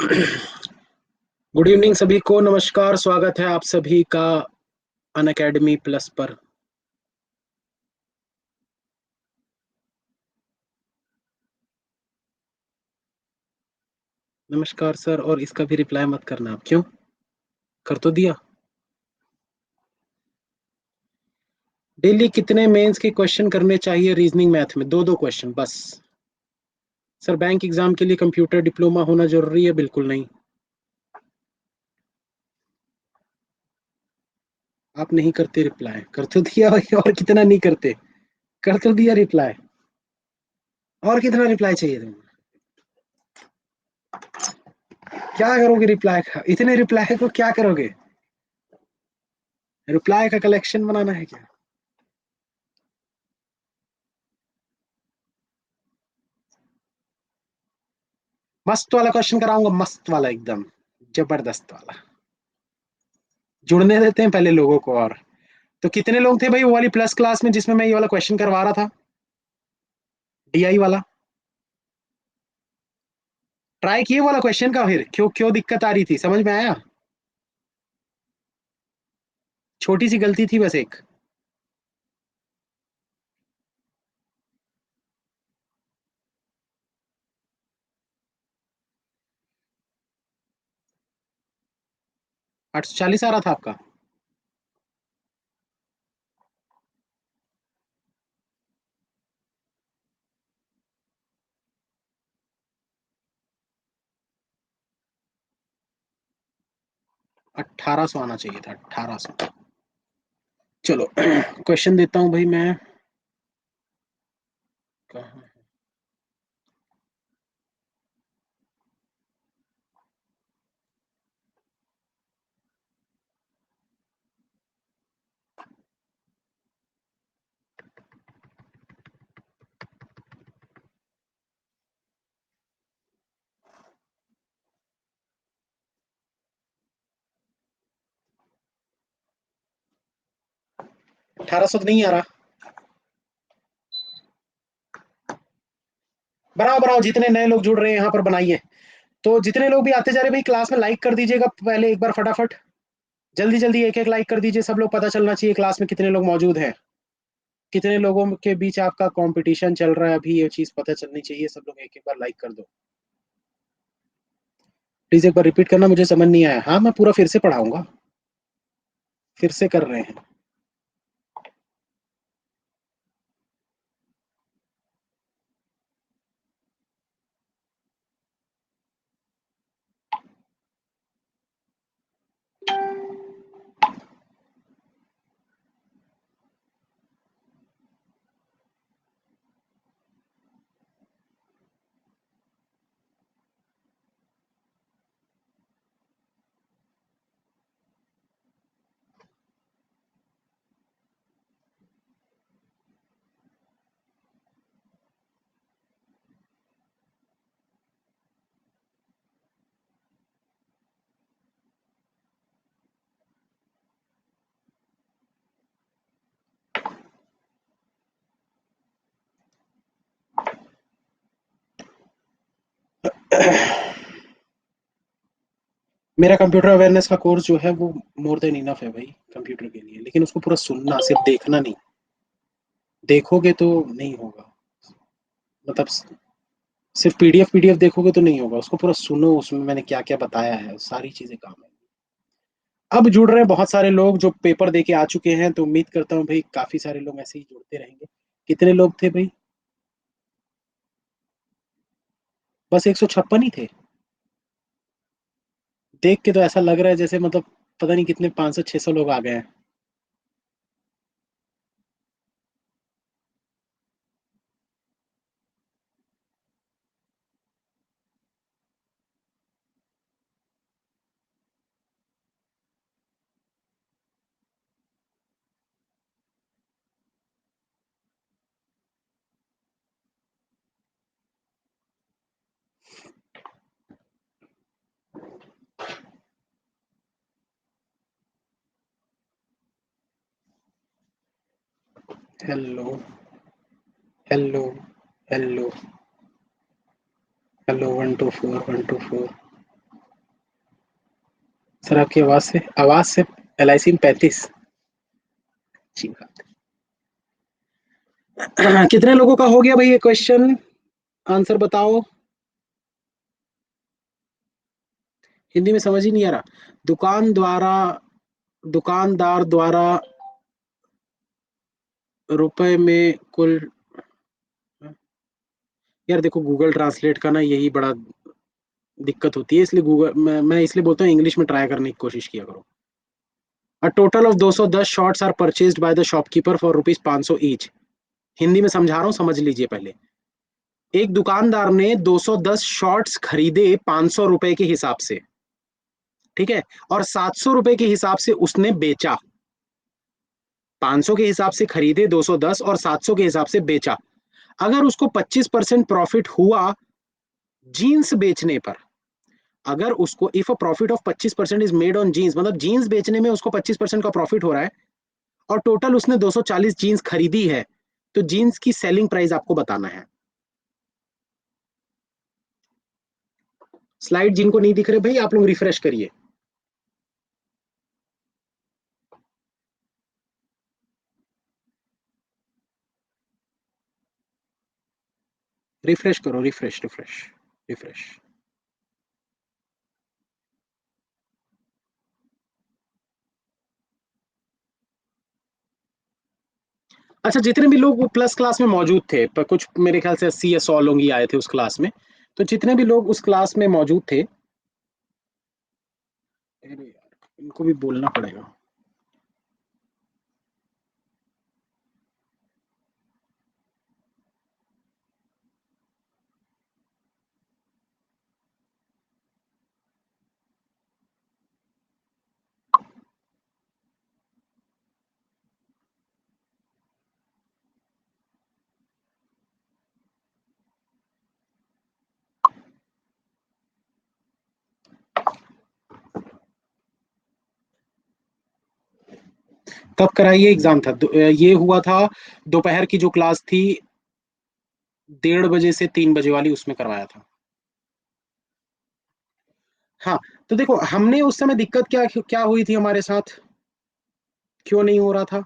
Good evening सभी को। नमस्कार, स्वागत है आप सभी का अन अकेडमी प्लस पर। नमस्कार सर। और इसका भी रिप्लाई मत करना आप। क्यों? कर तो दिया। डेली कितने मेंस के क्वेश्चन करने चाहिए रीजनिंग मैथ में? दो दो क्वेश्चन बस। सर बैंक एग्जाम के लिए कंप्यूटर डिप्लोमा होना जरूरी है? बिल्कुल नहीं। आप नहीं करते रिप्लाई। कर तो दिया भाई, और कितना नहीं करते? कर तो दिया रिप्लाई। और कितना रिप्लाई चाहिए तुम्हें? क्या करोगे रिप्लाई का? इतने रिप्लाई को क्या करोगे? रिप्लाई का कलेक्शन बनाना है क्या? मस्त वाला क्वेश्चन कराऊंगा, मस्त वाला, एकदम जबरदस्त वाला। जुड़ने देते हैं पहले लोगों को। और तो कितने लोग थे भाई वो वाली प्लस क्लास में जिसमें मैं ये वाला क्वेश्चन करवा रहा था, डीआई वाला? ट्राई किए वाला क्वेश्चन का? फिर क्यों क्यों दिक्कत आ रही थी, समझ में आया? छोटी सी गलती थी बस एक। 840 आ रहा था आपका? 1800 आना चाहिए था, 1800। चलो क्वेश्चन देता हूँ भाई मैं। कहाँ? 1800 तो नहीं आ रहा। बनाओ बनाओ, जितने नए लोग जुड़ रहे हैं यहाँ पर बनाइए। तो जितने लोग भी आते जा रहे हैं भाई, क्लास में लाइक कर दीजिएगा पहले एक बार फटाफट। जल्दी जल्दी एक एक लाइक कर दीजिए, सब लोग पता चलना चाहिए क्लास में कितने लोग मौजूद हैं। कितने लोगों के बीच आपका कंपटीशन चल रहा है अभी, ये चीज पता चलनी चाहिए। सब लोग एक एक बार लाइक कर दो। प्लीज एक बार रिपीट करना, मुझे समझ नहीं आया। हाँ, मैं पूरा फिर से पढ़ाऊंगा। फिर से कर रहे हैं। मेरा कंप्यूटर अवेयरनेस का कोर्स जो है वो मोर देन इनफ है भाई कंप्यूटर के लिए, लेकिन उसको पूरा सुनना, सिर्फ देखना नहीं। देखोगे तो नहीं होगा। मतलब सिर्फ पीडीएफ पीडीएफ देखोगे तो नहीं होगा, उसको पूरा सुनो, उसमें मैंने क्या क्या बताया है, सारी चीजें काम है। अब जुड़ रहे हैं बहुत सारे लोग जो पेपर दे के आ चुके हैं, तो उम्मीद करता हूँ भाई काफी सारे लोग ऐसे ही जुड़ते रहेंगे। कितने लोग थे भाई? बस 156 ही थे? देख के तो ऐसा लग रहा है जैसे मतलब पता नहीं कितने, 500 600 लोग आ गए हैं। Hello hello hello hello, 1 2 4 1 2 4। Sir आपकी आवाज से LIC में 35। अच्छी बात है। कितने लोगों का हो गया भाई ये क्वेश्चन? आंसर बताओ। हिंदी में समझ ही नहीं आ रहा। दुकानदार द्वारा रुपए में कुल। यार देखो, गूगल ट्रांसलेट का ना यही बड़ा दिक्कत होती है, इसलिए मैं इसलिए बोलता हूँ इंग्लिश में ट्राई करने की कोशिश किया करो। A total of 210 shorts are purchased by the shopkeeper for rupees 500 each. Hindi में समझा रहा हूँ, समझ लीजिए पहले। एक दुकानदार ने 210 शॉर्ट्स खरीदे 500 रुपए के हिसाब से, ठीक है, और 700 रुपए के हिसाब से उसने बेचा। 500 के हिसाब से खरीदे 210 और 700 के हिसाब से बेचा। अगर उसको 25% प्रॉफिट हुआ जीन्स बेचने पर, अगर उसको if a profit of 25% is made on jeans, मतलब जीन्स बेचने में उसको 25% का प्रॉफिट हो रहा है, और टोटल उसने 240 जीन्स खरीदी है, तो जीन्स की सेलिंग प्राइस आपको बताना है। स्लाइड जिनको नहीं दिख रहे भाई, आप लोग रिफ्रेश करिए। रिफ्रेश करो, रिफ्रेश रिफ्रेश रिफ्रेश। अच्छा, जितने भी लोग वो प्लस क्लास में मौजूद थे, पर कुछ मेरे ख्याल से 80 या 100 लोग ही आए थे उस क्लास में, तो जितने भी लोग उस क्लास में मौजूद थे, अरे यार इनको भी बोलना पड़ेगा। कब कराइए एग्जाम था? ये हुआ था दोपहर की जो क्लास थी, 1:30 बजे से 3 बजे वाली, उसमें करवाया था। हाँ, तो देखो हमने उस समय दिक्कत क्या क्या हुई थी हमारे साथ, क्यों नहीं हो रहा था।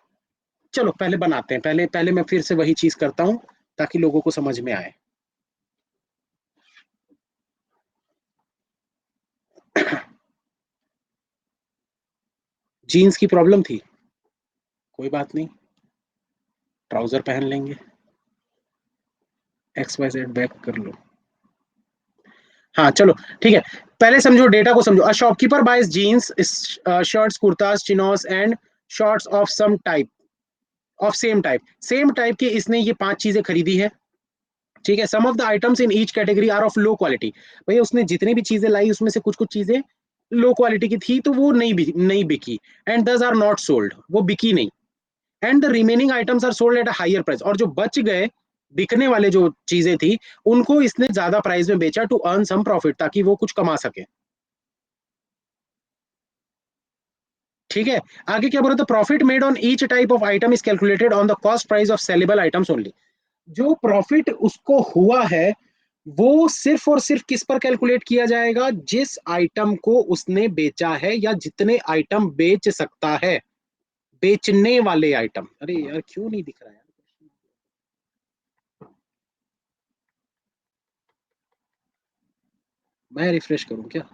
चलो पहले बनाते हैं, पहले पहले मैं फिर से वही चीज करता हूँ ताकि लोगों को समझ में आए। जीन्स की प्रॉब्लम थी, कोई बात नहीं, ट्राउजर पहन लेंगे। XYZ बैक कर लो। हाँ चलो, ठीक है। पहले समझो, डेटा को समझो। A shopkeeper buys jeans, shirts, kurtas, chinos and shorts of some type, of same type, same type की इसने ये 5 चीजें खरीदी है, ठीक है। Some of the items in each category are of low quality. भैया उसने जितनी भी चीजें लाई उसमें से कुछ कुछ चीजें लो क्वालिटी की थी, तो वो नहीं बिकी, एंड दस आर नॉट सोल्ड, वो बिकी नहीं। And the remaining items are sold at a higher price, और जो बच गए, बिकने वाले जो चीजें थी, उनको इसने ज्यादा प्राइस में बेचा टू अर्न सम प्रॉफिट, ताकि वो कुछ कमा सके, ठीक है। आगे क्या बोला था? Profit made on each type of item is calculated on the cost price of salable items only. जो प्रॉफिट उसको हुआ है, वो सिर्फ और सिर्फ किस पर कैलकुलेट किया जाएगा? जिस आइटम को उसने बेचा है, या जितने आइटम बेच सकता है, बेचने वाले आइटम। अरे यार क्यों नहीं दिख रहा है? मैं रिफ्रेश करूं क्या?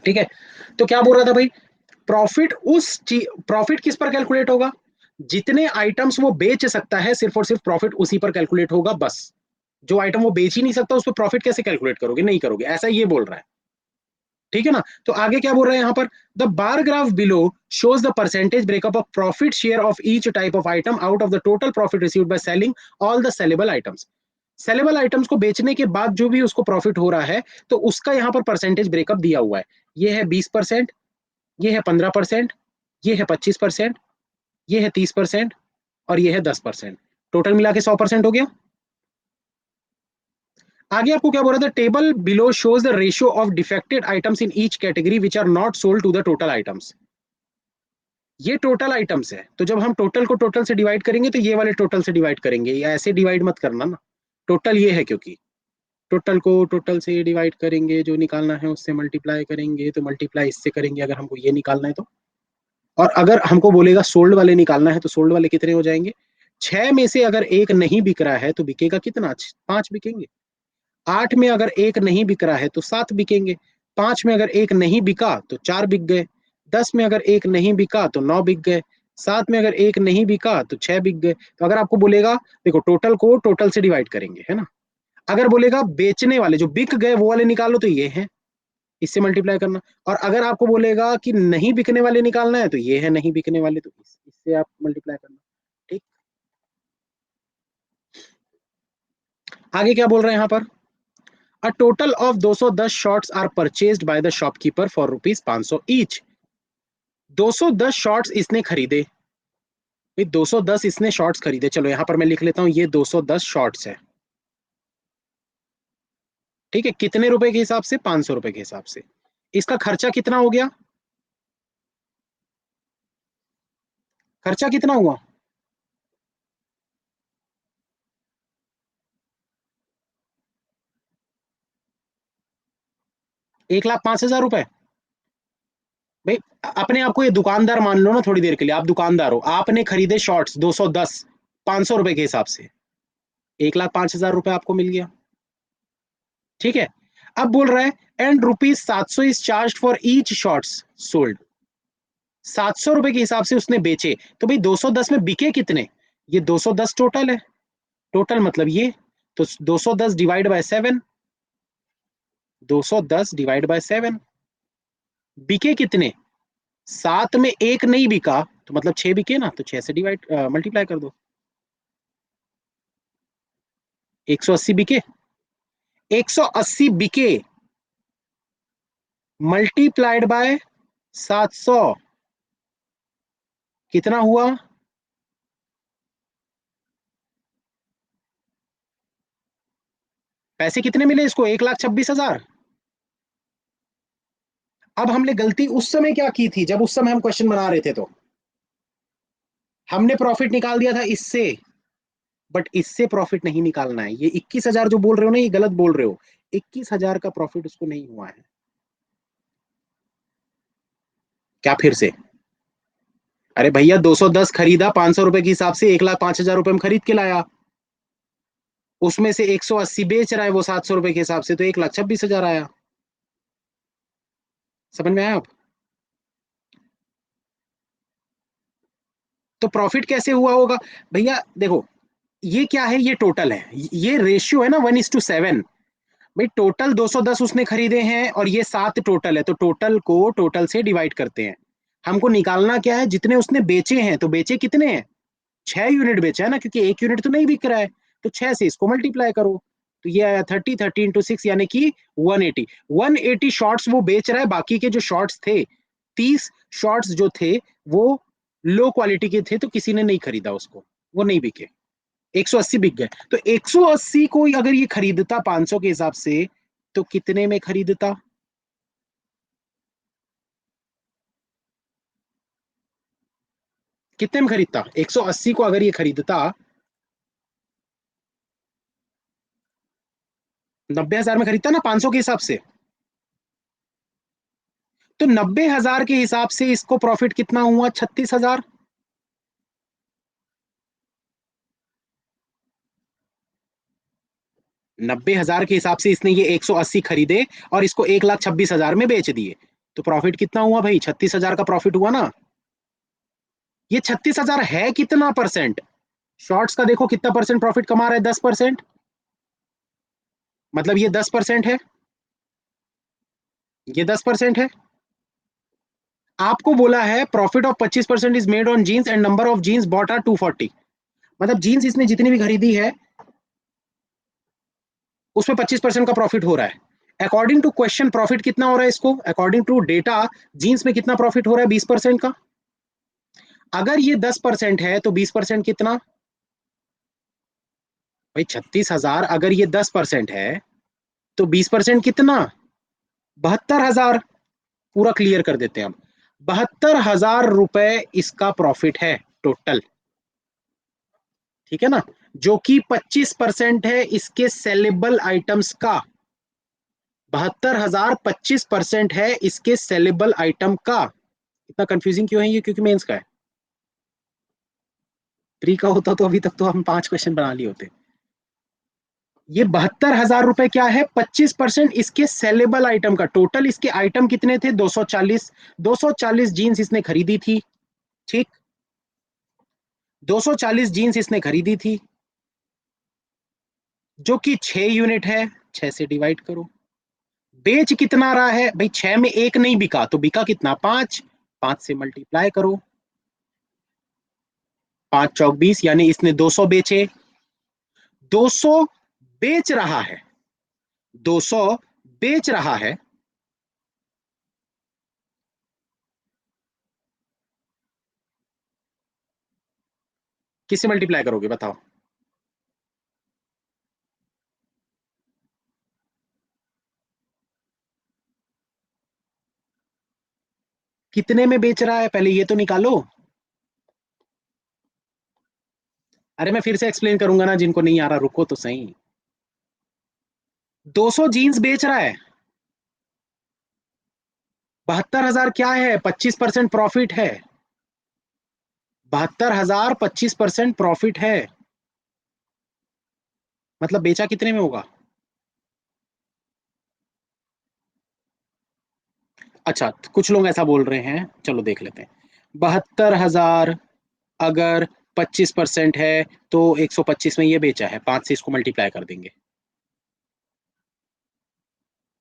ठीक है, तो क्या बोल रहा था भाई? प्रॉफिट प्रॉफिट किस पर कैलकुलेट होगा? जितने आइटम्स वो बेच सकता है, सिर्फ और सिर्फ प्रॉफिट उसी पर कैलकुलेट होगा, बस। जो आइटम वो बेच ही नहीं सकता, उस पर प्रॉफिट कैसे कैलकुलेट करोगे? नहीं करोगे, ऐसा ये बोल रहा है, ठीक है ना। तो आगे क्या बोल रहे हैं यहाँ पर? The bar graph below shows the percentage breakup of profit share of each type of item out of the total profit received by selling all the saleable items. Saleable items को बेचने के बाद जो भी उसको प्रॉफिट हो रहा है, तो उसका यहाँ पर परसेंटेज ब्रेकअप दिया हुआ है। ये है 20%, ये है 15%, ये है 25%, ये है 30%, और ये है 10%। टोटल मिला के 100% हो गया। आगे आपको क्या बोल रहा था, table below shows the ratio of defected items in each category which are not sold to the total items. ये टोटल आइटम्स है, तो जब हम टोटल को टोटल से डिवाइड करेंगे तो ये वाले टोटल से डिवाइड करेंगे, या ऐसे डिवाइड मत करना ना। टोटल ये है, क्योंकि टोटल को टोटल से डिवाइड करेंगे, जो निकालना है उससे मल्टीप्लाई करेंगे, तो मल्टीप्लाई इससे करेंगे अगर हमको ये निकालना है तो। और अगर हमको बोलेगा सोल्ड वाले निकालना है, तो सोल्ड वाले कितने हो जाएंगे, 6 में से अगर एक नहीं बिक रहा है तो बिकेगा कितना, 5 बिकेंगे। 8 में अगर एक नहीं बिक रहा है तो 7 बिकेंगे। 5 में अगर एक नहीं बिका तो 4 बिक गए। 10 में अगर एक नहीं बिका तो 9 बिक गए। 7 में अगर एक नहीं बिका तो 6 बिक गए। तो अगर आपको बोलेगा, देखो टोटल को टोटल से डिवाइड करेंगे, है ना। अगर बोलेगा बेचने वाले जो बिक गए वो वाले निकालो, तो ये है, इससे मल्टीप्लाई करना। और अगर आपको बोलेगा कि नहीं बिकने वाले निकालना है, तो ये है नहीं बिकने वाले, तो इससे आप मल्टीप्लाई करना। ठीक। आगे क्या बोल रहे हैं यहाँ पर, A total of 210 shorts are purchased by the shopkeeper for rupees 500 each। 210 shorts इसने खरीदे भाई, 210 इसने शॉर्ट्स खरीदे। चलो यहां पर मैं लिख लेता हूं, ये 210 शॉर्ट्स है। ठीक है, कितने रुपए के हिसाब से, 500 रुपए के हिसाब से। इसका खर्चा कितना हो गया, खर्चा कितना हुआ, 1,05,000 रुपए। भाई अपने आप को ये दुकानदार मान लो ना थोड़ी देर के लिए, आप दुकानदार हो, आपने खरीदे शॉर्ट्स 210, 500 रुपए के हिसाब से, 1,05,000 रुपए आपको मिल गया। ठीक है। अब बोल रहा है and rupees 700 is charge for each shorts sold. 700 रुपए के हिसाब से उसने बेचे, तो भाई 210 में बिके कितने, ये 210 टोटल है, टोटल मतलब ये, तो 210 डिवाइड बाय 7, 210 डिवाइड बाय 7, बिके कितने, 7 में एक नहीं बिका, तो मतलब 6 बिके ना, तो 6 से डिवाइड मल्टीप्लाई कर दो, 180 बिके, 180 बिके मल्टीप्लाइड बाय 700, कितना हुआ, पैसे कितने मिले इसको, 1,26,000। अब हमने गलती उस समय क्या की थी, जब उस समय हम क्वेश्चन बना रहे थे, तो हमने प्रॉफिट निकाल दिया था इससे, बट इससे प्रॉफिट नहीं निकालना है। ये 21,000 जो बोल रहे हो ना, ये गलत बोल रहे हो, 21,000 का प्रॉफिट उसको नहीं हुआ है। क्या फिर से, अरे भैया 210 खरीदा 500 रुपए के हिसाब से, 1,05,000 रुपए में खरीद के लाया, उसमें से 180 बेच रहा है वो 700 रुपए के हिसाब से, तो 1,26,000 आया। समझ में आया आप। तो प्रॉफिट कैसे हुआ होगा, भैया देखो, ये क्या है, ये टोटल है, ये रेशियो है ना 1:7। भाई टोटल 210 उसने खरीदे हैं और ये 7 टोटल है, तो टोटल को टोटल से डिवाइड करते हैं। हमको निकालना क्या है, जितने उसने बेचे हैं, तो बेचे कितने हैं, 6 यूनिट बेचा है ना, क्योंकि 1 यूनिट तो नहीं बिक रहा है, तो 6 से इसको मल्टीप्लाई करो, तो ये आया 30, 30 × 6 यानी कि 180। 180 शॉर्ट्स वो बेच रहा है, बाकी के जो शॉर्ट्स थे, 30 शॉर्ट्स जो थे वो लो क्वालिटी के थे, तो किसी ने नहीं खरीदा उसको, वो नहीं बिके, 180 बिक गए। तो 180 को अगर ये खरीदता 500 के हिसाब से, तो कितने में खरीदता, कितने में खरीदता, 180 को अगर ये खरीदता 90,000 में खरीदता ना 500 के हिसाब से, तो 90,000 के हिसाब से इसको प्रॉफिट कितना हुआ, 36,000। 90,000 के हिसाब से इसने ये 180 खरीदे और इसको 1,26,000 में बेच दिए, तो प्रॉफिट कितना हुआ भाई, 36,000 का प्रॉफिट हुआ ना। ये 36,000 है कितना परसेंट, शॉर्ट्स का देखो कितना परसेंट प्रॉफिट कमा रहा है, 10%, मतलब ये 10% है, ये 10% है। आपको बोला है profit of 25% is made on jeans and number of jeans bought are 240, मतलब जीन्स इसने जितनी भी खरीदी है उसमें 25% का प्रॉफिट हो रहा है। अकॉर्डिंग टू क्वेश्चन प्रॉफिट कितना हो रहा है इसको, अकॉर्डिंग टू डेटा जीन्स में कितना प्रॉफिट हो रहा है, 20% का। अगर ये 10% है तो 20% कितना, भाई 36,000 अगर ये 10% है, तो 20% कितना? 72,000। पूरा क्लियर कर देते हैं हम। 72,000 रुपए इसका प्रॉफिट है टोटल, ठीक है ना, जो कि 25% है इसके सेलेबल आइटम्स का। 72,000 25% है इसके सेलेबल आइटम का। इतना कंफ्यूजिंग क्यों है ये? क्योंकि मेंस का है। प्री का होता तो अभी तक तो हम 5 क्वेश्चन बना लिए होते। ये 72,000 रुपए क्या है? 25% इसके सेलेबल आइटम का। टोटल इसके आइटम कितने थे? 240। 240 जीन्स इसने खरीदी थी, ठीक। 240 जीन्स इसने खरीदी थी, जो कि 6 यूनिट है। 6 से डिवाइड करो। बेच कितना रहा है भाई? 6 में एक नहीं बिका तो बिका कितना? 5। 5 से मल्टीप्लाई करो। 5 चौक 20, यानी इसने 200 बेचे। 200 बेच रहा है। 200 बेच रहा है। किससे मल्टीप्लाई करोगे बताओ? कितने में बेच रहा है पहले ये तो निकालो। अरे मैं फिर से एक्सप्लेन करूंगा ना, जिनको नहीं आ रहा रुको तो सही। 200 जीन्स बेच रहा है। 72,000 क्या है? 25% प्रॉफिट है। 72,000 25% प्रॉफिट है। मतलब बेचा कितने में होगा? अच्छा, कुछ लोग ऐसा बोल रहे हैं, चलो देख लेते हैं। 72,000 अगर 25% है तो 125 में ये बेचा है। 5 से इसको मल्टीप्लाई कर देंगे।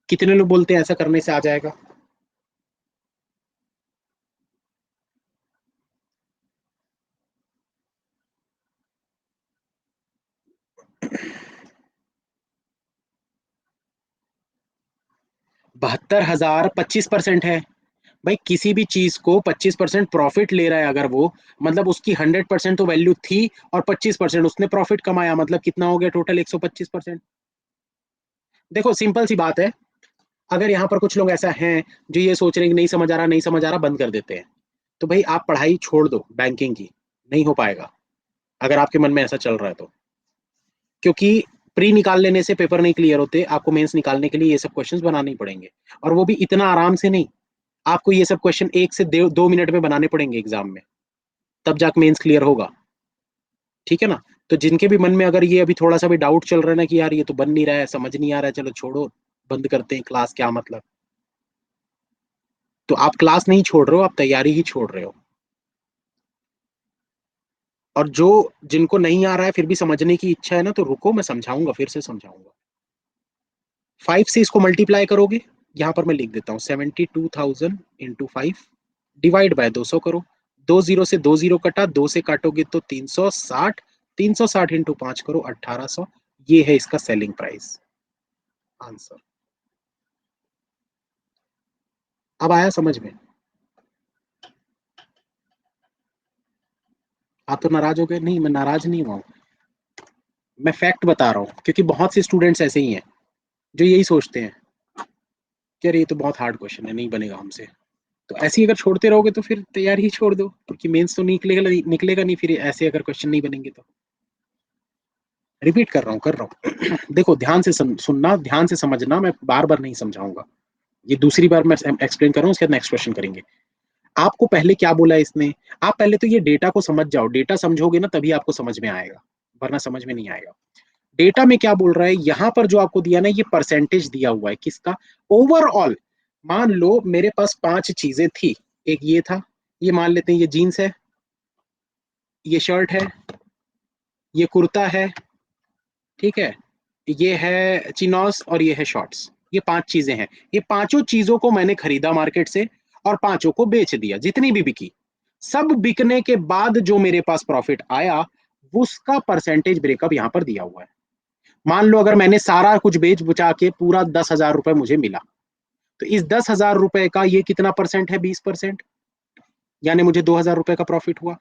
कितने लोग बोलते हैं ऐसा करने से आ जाएगा? बहत्तर हजार 25% है। भाई किसी भी चीज को 25% प्रॉफिट ले रहा है अगर वो, मतलब उसकी 100% तो वैल्यू थी, और 25% उसने प्रॉफिट कमाया, मतलब कितना हो गया टोटल? 125%। देखो सिंपल सी बात है। अगर यहाँ पर कुछ लोग ऐसा हैं जो ये सोच रहे हैं कि नहीं समझ आ रहा, नहीं समझ आ रहा, बंद कर देते हैं, तो भाई आप पढ़ाई छोड़ दो बैंकिंग की। नहीं हो पाएगा अगर आपके मन में ऐसा चल रहा है तो। क्योंकि प्री निकाल लेने से पेपर नहीं क्लियर होते, आपको मेंस निकालने के लिए ये सब क्वेश्चंस बनाने ही पड़ेंगे। और वो भी इतना आराम से नहीं। आपको ये सब क्वेश्चन 1 से 2 मिनट में बनाने पड़ेंगे एग्जाम में, तब जाके मेंस क्लियर होगा, ठीक है ना। तो जिनके भी मन में अगर ये अभी थोड़ा सा भी डाउट चल रहा है ना कि यार ये तो बन नहीं रहा है, समझ नहीं आ रहा है, चलो छोड़ो, बंद करते हैं क्लास, क्या मतलब। तो आप क्लास नहीं छोड़ रहे हो, आप तैयारी ही छोड़ रहे हो। और जो जिनको नहीं आ रहा है फिर भी समझने की इच्छा है ना, तो रुको मैं समझाऊंगा, फिर से समझाऊंगा। 5 से इसको मल्टीप्लाई करोगे। यहां पर मैं लिख देता हूँ 72,000 इंटू 5 डिवाइड बाय 200 करो। 2 जीरो से 2 जीरो कटा, 2 से काटोगे तो 360। 360 इंटू 5 करो, 1800। ये है इसका सेलिंग प्राइस, आंसर। अब आया समझ में? आप तो नाराज हो गए? नहीं, मैं नाराज नहीं हुआ हूं। मैं फैक्ट बता रहा हूँ, क्योंकि बहुत से स्टूडेंट्स ऐसे ही हैं जो यही सोचते हैं कि अरे ये तो बहुत हार्ड क्वेश्चन है, नहीं बनेगा हमसे। तो ऐसे ही अगर छोड़ते रहोगे तो फिर तैयारी ही छोड़ दो, क्योंकि मेंस तो निकलेगा नहीं फिर ऐसे अगर क्वेश्चन नहीं बनेंगे तो। रिपीट कर रहा हूँ, कर रहा हूँ। देखो ध्यान से सुनना, ध्यान से समझना, मैं बार बार नहीं समझाऊंगा। ये दूसरी बार मैं एक्सप्लेन कर रहा हूँ, उसके बाद नेक्स्ट क्वेश्चन करेंगे। आपको पहले क्या बोला इसने? आप पहले तो ये डेटा को समझ जाओ, डेटा समझोगे ना तभी आपको समझ में आएगा, वरना समझ में नहीं आएगा। डेटा में क्या बोल रहा है यहां पर? जो आपको दिया ना, ये परसेंटेज दिया हुआ है किसका? ओवरऑल। मान लो मेरे पास 5 चीजें थी। एक ये था, ये मान लेते हैं ये जीन्स है, ये शर्ट है, ये कुर्ता है, ठीक है, ये है चिनोस, और ये है शॉर्ट्स। ये 5 चीजें हैं। ये पांचों चीजों को मैंने खरीदा मार्केट से, और पांचों को बेच दिया, जितनी भी बिकी। सब बिकने के बाद जो मेरे पास प्रॉफिट आया, उसका परसेंटेज ब्रेकअप यहां पर दिया हुआ है। मान लो अगर मैंने सारा कुछ बेच बुचा के पूरा 10,000 रुपए मुझे मिला, तो इस 10,000 रुपए का ये कितना परसेंट है? 20%। यानी मुझे 2,000 रुपए का प्रॉफिट हुआ।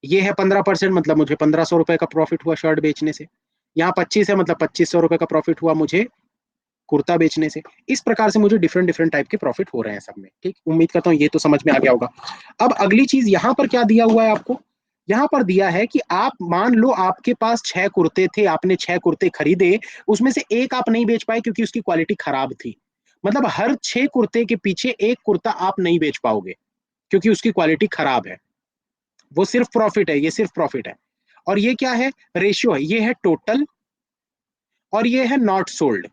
ये है 15%, मतलब मुझे 1,500 रुपए का प्रॉफिट हुआ शर्ट बेचने से। यहाँ 25 है, मतलब 2,500 रुपए का प्रॉफिट हुआ मुझे कुर्ता बेचने से। इस प्रकार से मुझे डिफरेंट डिफरेंट टाइप के प्रॉफिट हो रहे हैं सब में। ठीक, उम्मीद करता हूँ ये तो समझ में आ गया होगा। अब अगली चीज यहाँ पर क्या दिया हुआ है आपको, यहाँ पर दिया है कि आप मान लो आपके पास 6 कुर्ते थे, आपने 6 कुर्ते खरीदे, उसमें से एक आप नहीं बेच पाए क्योंकि उसकी क्वालिटी खराब थी। मतलब हर 6 कुर्ते के पीछे एक कुर्ता आप नहीं बेच पाओगे क्योंकि उसकी क्वालिटी खराब है। वो सिर्फ प्रॉफिट है, ये सिर्फ प्रॉफिट है। और ये क्या है, रेशियो है, ये है टोटल और ये है नॉट सोल्ड।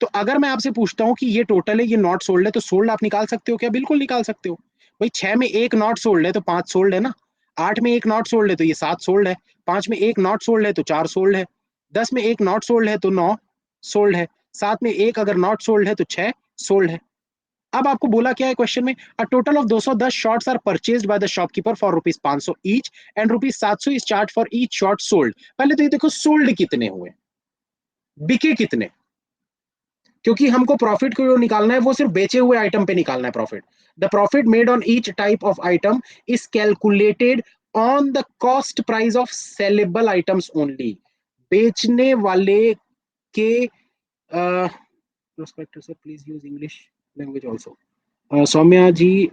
तो अगर मैं आपसे पूछता हूं कि ये टोटल है, ये नॉट सोल्ड है, तो सोल्ड आप निकाल सकते हो क्या? बिल्कुल निकाल सकते हो। भाई 6 में एक नॉट सोल्ड है तो 5 सोल्ड है ना। 8 में एक नॉट सोल्ड है तो ये 7 सोल्ड है। 5 में एक नॉट सोल्ड है तो 4 सोल्ड है। 10 में एक नॉट सोल्ड है तो 9 सोल्ड है। 7 में एक अगर नॉट सोल्ड है तो 6 सोल्ड है। अब आपको बोला क्या है क्वेश्चन में, a total of 210 shorts are purchased by the shopkeeper for rupees 500 each and rupees 700 is charge for each short sold. पहले तो ये देखो सोल्ड कितने हुए, बिके कितने, क्योंकि हमको प्रॉफिट को निकालना है वो सिर्फ बेचे हुए आइटम पे निकालना है profit. The profit made on each type of item is calculated on the cost price of salable items only. बेचने वाले के prospectus please use English language also. Saumya ji,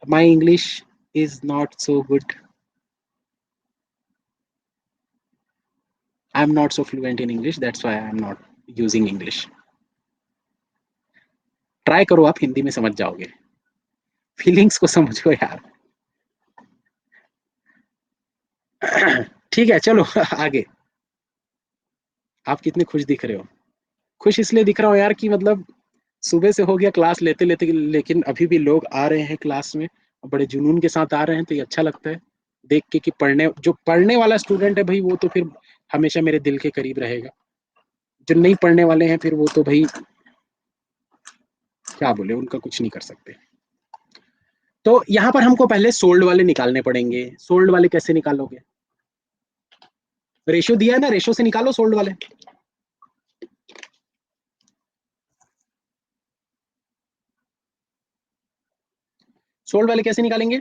my English is not so good, I am not so fluent in English, that's why I am not using English. Try करो, आप हिंदी में समझ जाओगे, feelings को समझो यार। ठीक है चलो आगे। आप कितने खुश दिख रहे हो? खुश इसलिए दिख रहा हूँ यार कि मतलब सुबह से हो गया क्लास लेते लेते, लेकिन अभी भी लोग आ रहे हैं क्लास में, बड़े जुनून के साथ आ रहे हैं, तो ये अच्छा लगता है देख के कि पढ़ने, जो पढ़ने वाला स्टूडेंट है भाई वो तो फिर हमेशा मेरे दिल के करीब रहेगा। जो नहीं पढ़ने वाले हैं फिर वो तो भाई क्या बोले, उनका कुछ नहीं कर सकते। तो यहाँ पर हमको पहले सोल्ड वाले निकालने पड़ेंगे। सोल्ड वाले कैसे निकालोगे? रेशियो दिया है ना, रेशियो से निकालो सोल्ड वाले। सोल्ड वाले कैसे निकालेंगे?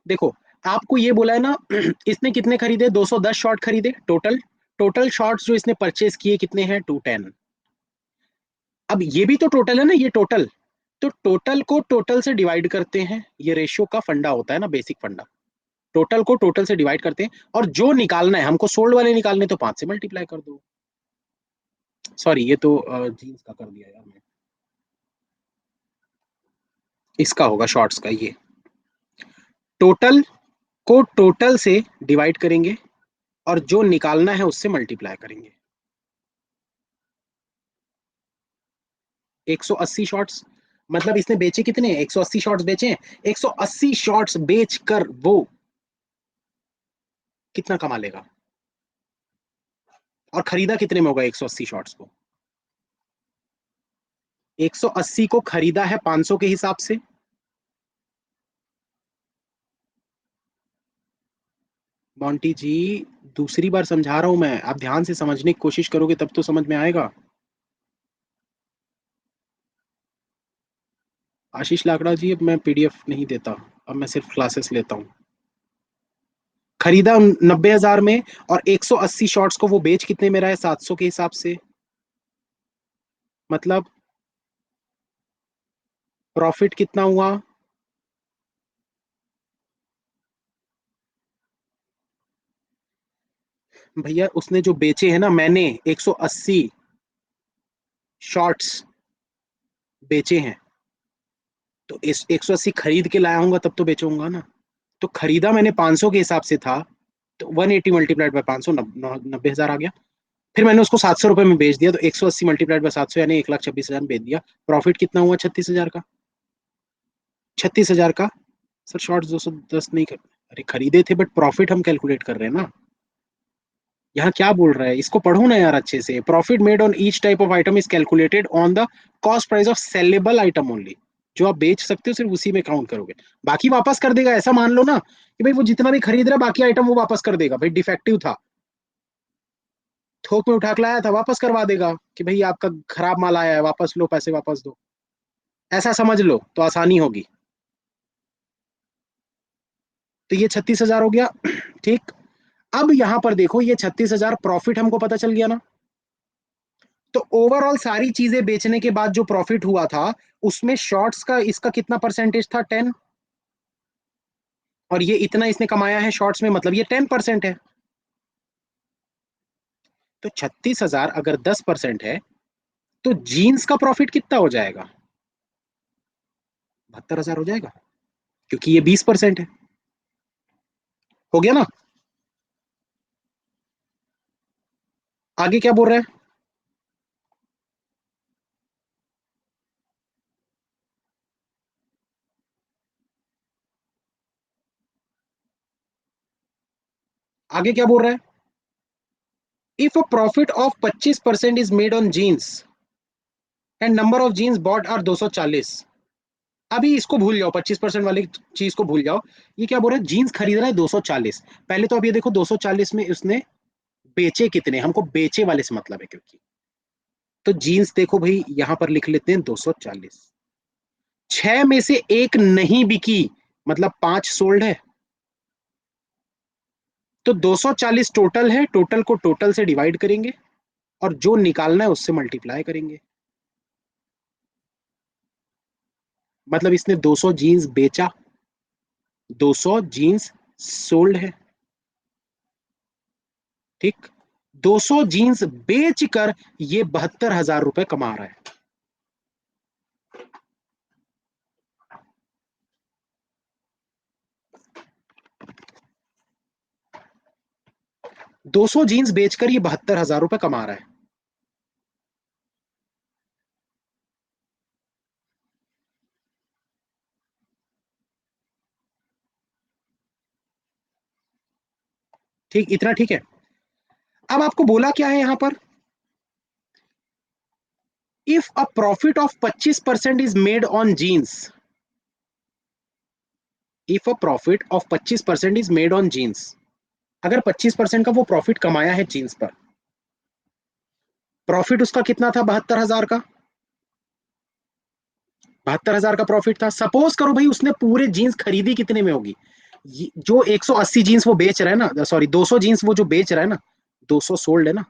देखो, आपको ये बोला है ना इसने कितने खरीदे, 210 शॉट खरीदे टोटल। टोटल शॉट्स जो इसने परचेज किए कितने हैं, 210। अब ये भी तो टोटल है ना, ये टोटल। तो टोटल को टोटल से डिवाइड करते हैं, ये रेशियो का फंडा होता है ना, बेसिक फंडा। टोटल को टोटल से डिवाइड करते हैं और जो निकालना है हमको, सोल्ड वाले निकालने, तो 5 से मल्टीप्लाई कर दो। सॉरी, ये तो जीन्स का कर दिया यार मैं, इसका होगा शॉर्ट्स का। ये टोटल को टोटल से डिवाइड करेंगे और जो निकालना है उससे मल्टीप्लाई करेंगे। 180 शॉट्स, मतलब इसने बेचे कितने, 180 शॉट्स बेचे हैं। 180 शॉट्स बेचकर वो कितना कमा लेगा, और खरीदा कितने में होगा 180 शॉट्स को? 180 को खरीदा है 500 के हिसाब से। मोंटी जी, दूसरी बार समझा रहा हूं मैं, आप ध्यान से समझने की कोशिश करोगे तब तो समझ में आएगा। आशीष लाकड़ा जी, अब मैं पीडीएफ नहीं देता, अब मैं सिर्फ क्लासेस लेता हूँ। खरीदा 90,000 में, और 180 शॉट्स को वो बेच कितने में रहा है, 700 के हिसाब से। मतलब प्रॉफिट कितना हुआ? भैया उसने जो बेचे हैं ना, मैंने 180 शॉर्ट्स बेचे हैं, तो इस 180 खरीद के लाया हूँ तब तो बेचूंगा ना। तो खरीदा मैंने 500 के हिसाब से था, तो 180 मल्टीप्लाइड बाय 500, 90,000 आ गया। फिर मैंने उसको 700 रुपए में बेच दिया, तो 180 मल्टीप्लाइड बाय 700 यानी 1,26,000 में बेच दिया। प्रॉफिट कितना हुआ, 36,000 का। 36,000 का। सर शॉर्ट्स 210 नहीं कर, अरे खरीदे थे बट प्रॉफिट हम कैलकुलेट कर रहे हैं ना। यहाँ क्या बोल रहा है, इसको पढ़ो ना यार अच्छे से। Profit made on each type of item is calculated on the cost price of saleable item only. जो आप बेच सकते हो सिर्फ उसी में काउंट करोगे, बाकी वापस कर देगा। ऐसा मान लो ना कि भाई वो जितना भी खरीद रहा है बाकी आइटम वो वापस कर देगा। भाई डिफेक्टिव था, थोक में उठा के लाया था, वापस करवा देगा कि भाई आपका खराब माल आया है, वापस लो, पैसे वापस दो। ऐसा समझ लो तो आसानी होगी। तो ये 36,000 हो गया ठीक। अब यहां पर देखो, ये 36,000 प्रॉफिट हमको पता चल गया ना। तो ओवरऑल सारी चीजें बेचने के बाद जो प्रॉफिट हुआ था, उसमें शॉर्ट्स का इसका कितना परसेंटेज था? 10। और ये इतना इसने कमाया है शॉर्ट्स में, मतलब ये 10% है। तो 36,000 अगर 10% है, तो जीन्स का प्रॉफिट कितना हो जाएगा? 72,000 हो जाएगा, क्योंकि ये 20% है। हो गया ना? आगे क्या बोल रहा है? आगे क्या बोल रहा है? If a profit of 25% is made on jeans and number of jeans bought are 240। अभी इसको भूल जाओ, 25% वाली चीज को भूल जाओ। ये क्या बोल रहा है? जीन्स खरीद रहा है 240। पहले तो अब ये देखो 240 में उसने बेचे कितने, हमको बेचे वाले से मतलब है, क्योंकि तो जीन्स देखो भाई, यहां पर लिख लेते हैं 240। छह में से एक नहीं बिकी, मतलब पांच सोल्ड है। तो 240 टोटल है, टोटल को टोटल से डिवाइड करेंगे और जो निकालना है उससे मल्टीप्लाई करेंगे। मतलब इसने 200 जीन्स बेचा, 200 जीन्स सोल्ड है। ठीक। 200 जीन्स बेचकर ये 72,000 रुपए कमा रहा है। 200 जीन्स बेचकर ये 72,000 रुपए कमा रहा है। ठीक, इतना ठीक है। अब आपको बोला क्या है यहां पर? If a profit of 25% is made on jeans, if a profit of 25% is made on jeans, अगर 25% का वो प्रॉफिट कमाया है जीन्स पर, प्रॉफिट उसका कितना था? 72,000 का। 72,000 का प्रॉफिट था। सपोज करो भाई उसने पूरे जीन्स खरीदी कितने में होगी? जो 180 जीन्स वो बेच रहा है ना, सॉरी 200 जीन्स वो जो बेच रहा है ना, 200 सोल्ड है ना,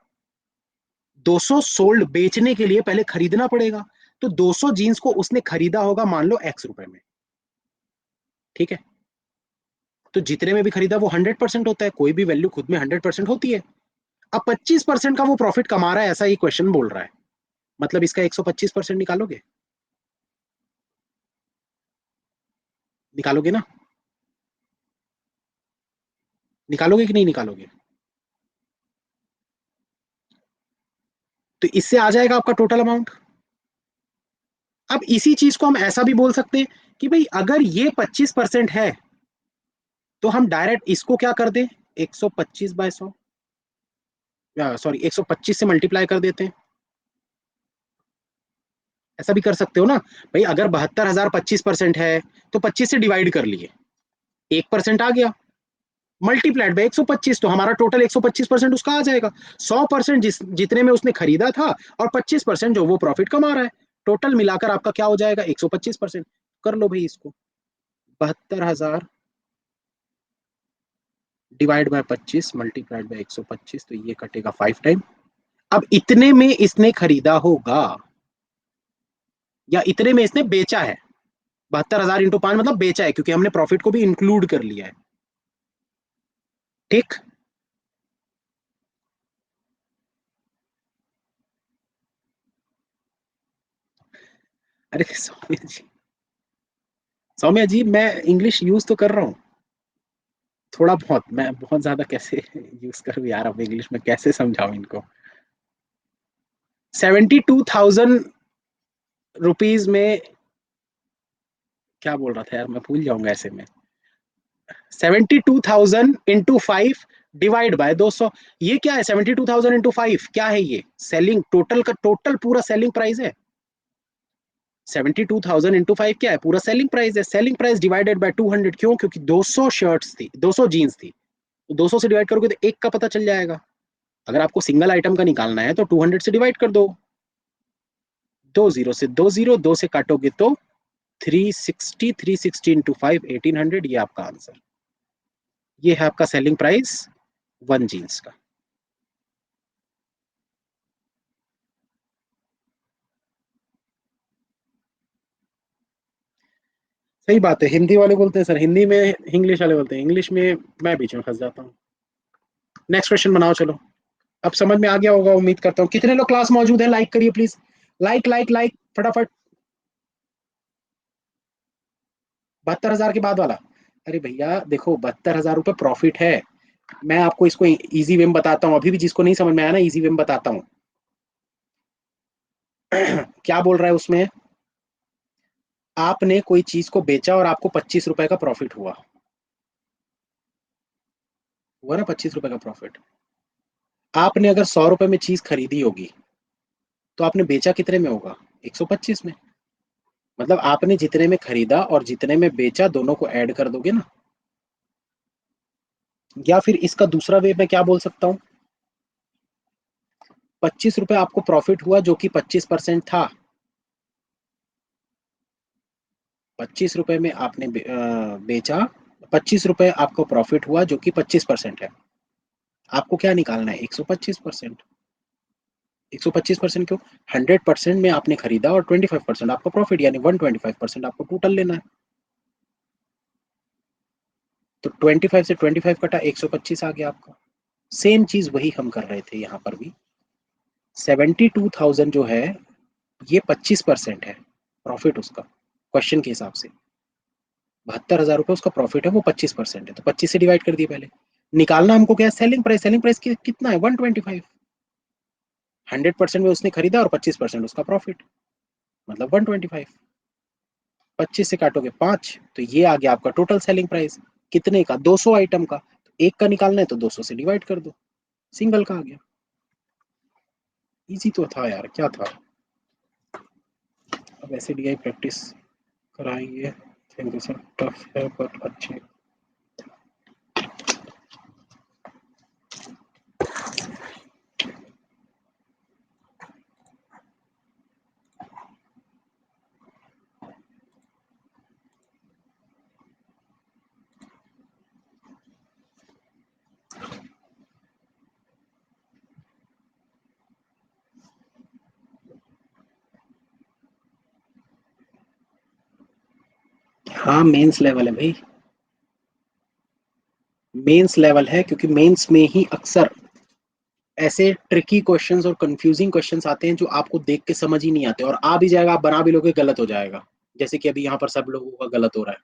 200 सोल्ड बेचने के लिए पहले खरीदना पड़ेगा। तो 200 जीन्स को उसने खरीदा होगा मान लो एक्स रुपए में। ठीक है। तो जितने में भी खरीदा वो 100% होता है, कोई भी वैल्यू खुद में 100% होती है। अब 25% का वो प्रॉफिट कमा रहा है, ऐसा ही क्वेश्चन बोल रहा है। मतलब इसका 125% निकालोगे? निकालोगे ना? निकालोगे कि नहीं निकालोगे? तो इससे आ जाएगा आपका टोटल अमाउंट। अब इसी चीज को हम ऐसा भी बोल सकते हैं कि भाई अगर ये 25% है, तो हम डायरेक्ट इसको क्या कर दें? 125/100, सॉरी 125 से मल्टीप्लाई कर देते हैं। ऐसा भी कर सकते हो ना भाई, अगर 72,000 25% है, तो 25 से डिवाइड कर लिए, 1% आ गया, मल्टीप्लाइड बाई 125, तो हमारा टोटल 125% उसका आ जाएगा। 100% जितने में उसने खरीदा था, और 25% जो वो प्रॉफिट कमा रहा है, टोटल मिलाकर आपका क्या हो जाएगा? 125%। कर लो भाई इसको, 72,000 डिवाइड बाय 25 मल्टीप्लाइड बाय 125, तो ये कटेगा 5 टाइम। अब इतने में इसने खरीदा होगा, या इतने में इसने बेचा है? 72,000 इंटू 5 मतलब बेचा है, क्योंकि हमने प्रॉफिट को भी इंक्लूड कर लिया है। ठीक। अरे सौम्या जी मैं इंग्लिश यूज तो कर रहा हूँ, थोड़ा बहुत। मैं बहुत ज्यादा कैसे यूज करूँ यार, अब इंग्लिश में कैसे समझाऊं इनको? 72,000 रुपीज में क्या बोल रहा था यार, मैं भूल जाऊंगा ऐसे में। 72,000 इंटू 5 डिवाइड बाय 200। ये क्या है? 72,000 इंटू 5 क्या है? ये सेलिंग टोटल का टोटल पूरा सेलिंग प्राइस है। 72,000 इंटू 5 क्या है? पूरा सेलिंग प्राइस है। सेलिंग प्राइस डिवाइडेड बाय 200, क्यों? क्योंकि 200 शर्ट्स थी, 200 जीन्स थी, तो 200 से डिवाइड करोगे तो एक का पता चल जाएगा। अगर आपको सिंगल आइटम का निकालना है तो 200 से डिवाइड कर दो। 20 से 20, 2 से काटोगे तो 360, 360 इंटू 5 1800, ये आपका आंसर। ये है आपका सेलिंग प्राइस वन जीन्स का। सही बात है, हिंदी वाले बोलते हैं सर हिंदी में, इंग्लिश वाले बोलते हैं इंग्लिश में, मैं बीच में फंस जाता हूँ। नेक्स्ट क्वेश्चन बनाओ चलो। अब समझ में आ गया होगा उम्मीद करता हूँ। कितने लोग क्लास मौजूद हैं, लाइक करिए प्लीज। लाइक लाइक लाइक फटाफट। 72,000 के बाद वाला। अरे भैया देखो, 72,000 रुपये प्रॉफिट है। मैं आपको इसको इजी वे में बताता हूँ, अभी भी जिसको नहीं समझ में आया ना, इजी वे में बताता हूँ। क्या बोल रहा है उसमें, आपने कोई चीज को बेचा और आपको 25 रुपए का प्रॉफिट हुआ। हुआ ना 25 रुपए का प्रॉफिट। आपने अगर 100 रुपए में चीज खरीदी होगी, तो आपने बेचा कितने में होगा, 125 में। मतलब आपने जितने में खरीदा और जितने में बेचा, दोनों को ऐड कर दोगे ना। या फिर इसका दूसरा वे मैं क्या बोल सकता हूँ, 25 रुपए आपको प्रॉफिट हुआ जो कि 25% था। 25 रुपए में आपने बेचा, 25 रुपए आपको प्रॉफिट हुआ जो कि 25% है। आपको क्या निकालना है, 125%। 125% क्यों, 100% में आपने खरीदा और 25% आपका प्रॉफिट, यानी 125% आपको टोटल लेना है। तो 25 से 25 कटा, 125 आ गया आपका। सेम चीज वही हम कर रहे थे यहाँ पर भी। 72,000 जो है, ये 25% है प्रॉफिट उसका, क्वेश्चन के हिसाब से। 72,000 रुपये उसका प्रॉफिट है, वो 25% है, तो 25 से डिवाइड कर दिए पहले। निकालना हमको क्या है, सेलिंग प्राइस। सेलिंग प्राइस कितना है, 125। 100% में उसने खरीदा और 25% उसका प्रॉफिट, मतलब 125। 25 से काटोगे 5, तो ये आ गया आपका टोटल सेलिंग प्राइस। कितने का, 200 आइटम का। तो एक का निकालना है तो 200 से डिवाइड कर दो, सिंगल का आ गया। इजी तो था यार, क्या था। अब ऐसे डीआई प्रैक्टिस कराएंगे। थैंक यू सर, टफ है पर अच्छे। हाँ मेंस लेवल है भाई, मेंस लेवल है, क्योंकि मेंस में ही अक्सर ऐसे ट्रिकी क्वेश्चंस और कंफ्यूजिंग क्वेश्चंस आते हैं जो आपको देख के समझ ही नहीं आते, और आ भी जाएगा, आप बना भी लोगे, गलत हो जाएगा। जैसे कि अभी यहाँ पर सब लोगों का गलत हो रहा है।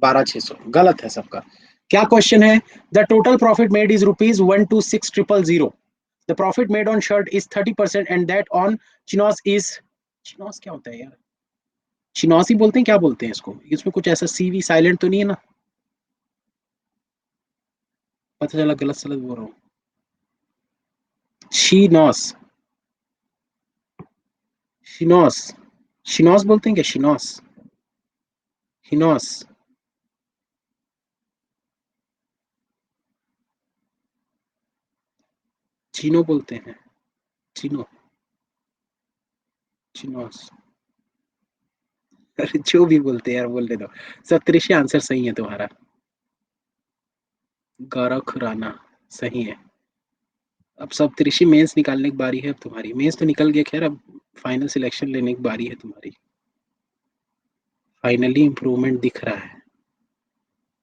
12,600 गलत है सबका। क्या क्वेश्चन है, the total profit made is ₹126,000। The profit made on shirt is 30% and that on chinos is, chinos क्या होता है यार, चिनोस ही बोलते हैं, क्या बोलते हैं इसको, इसमें कुछ ऐसा सीवी साइलेंट तो नहीं है ना। पता चला गलत सलत बोल रहा हूँ। शीनोस, शिनोस, शिनोस बोलते हैं क्या, शिनोस, हिनोस, चीनो बोलते हैं, चीनो, चिनोस। अरे जो भी बोलते हैं यार, बोलने दो। सप्तऋषि आंसर सही है तुम्हारा। गौरव खुराना सही है। अब सप्तऋषि मेंस निकालने की बारी है, अब तुम्हारी। मेंस तो निकल गया, खैर अब फाइनल सिलेक्शन लेने की बारी है तुम्हारी। फाइनली इंप्रूवमेंट दिख रहा है।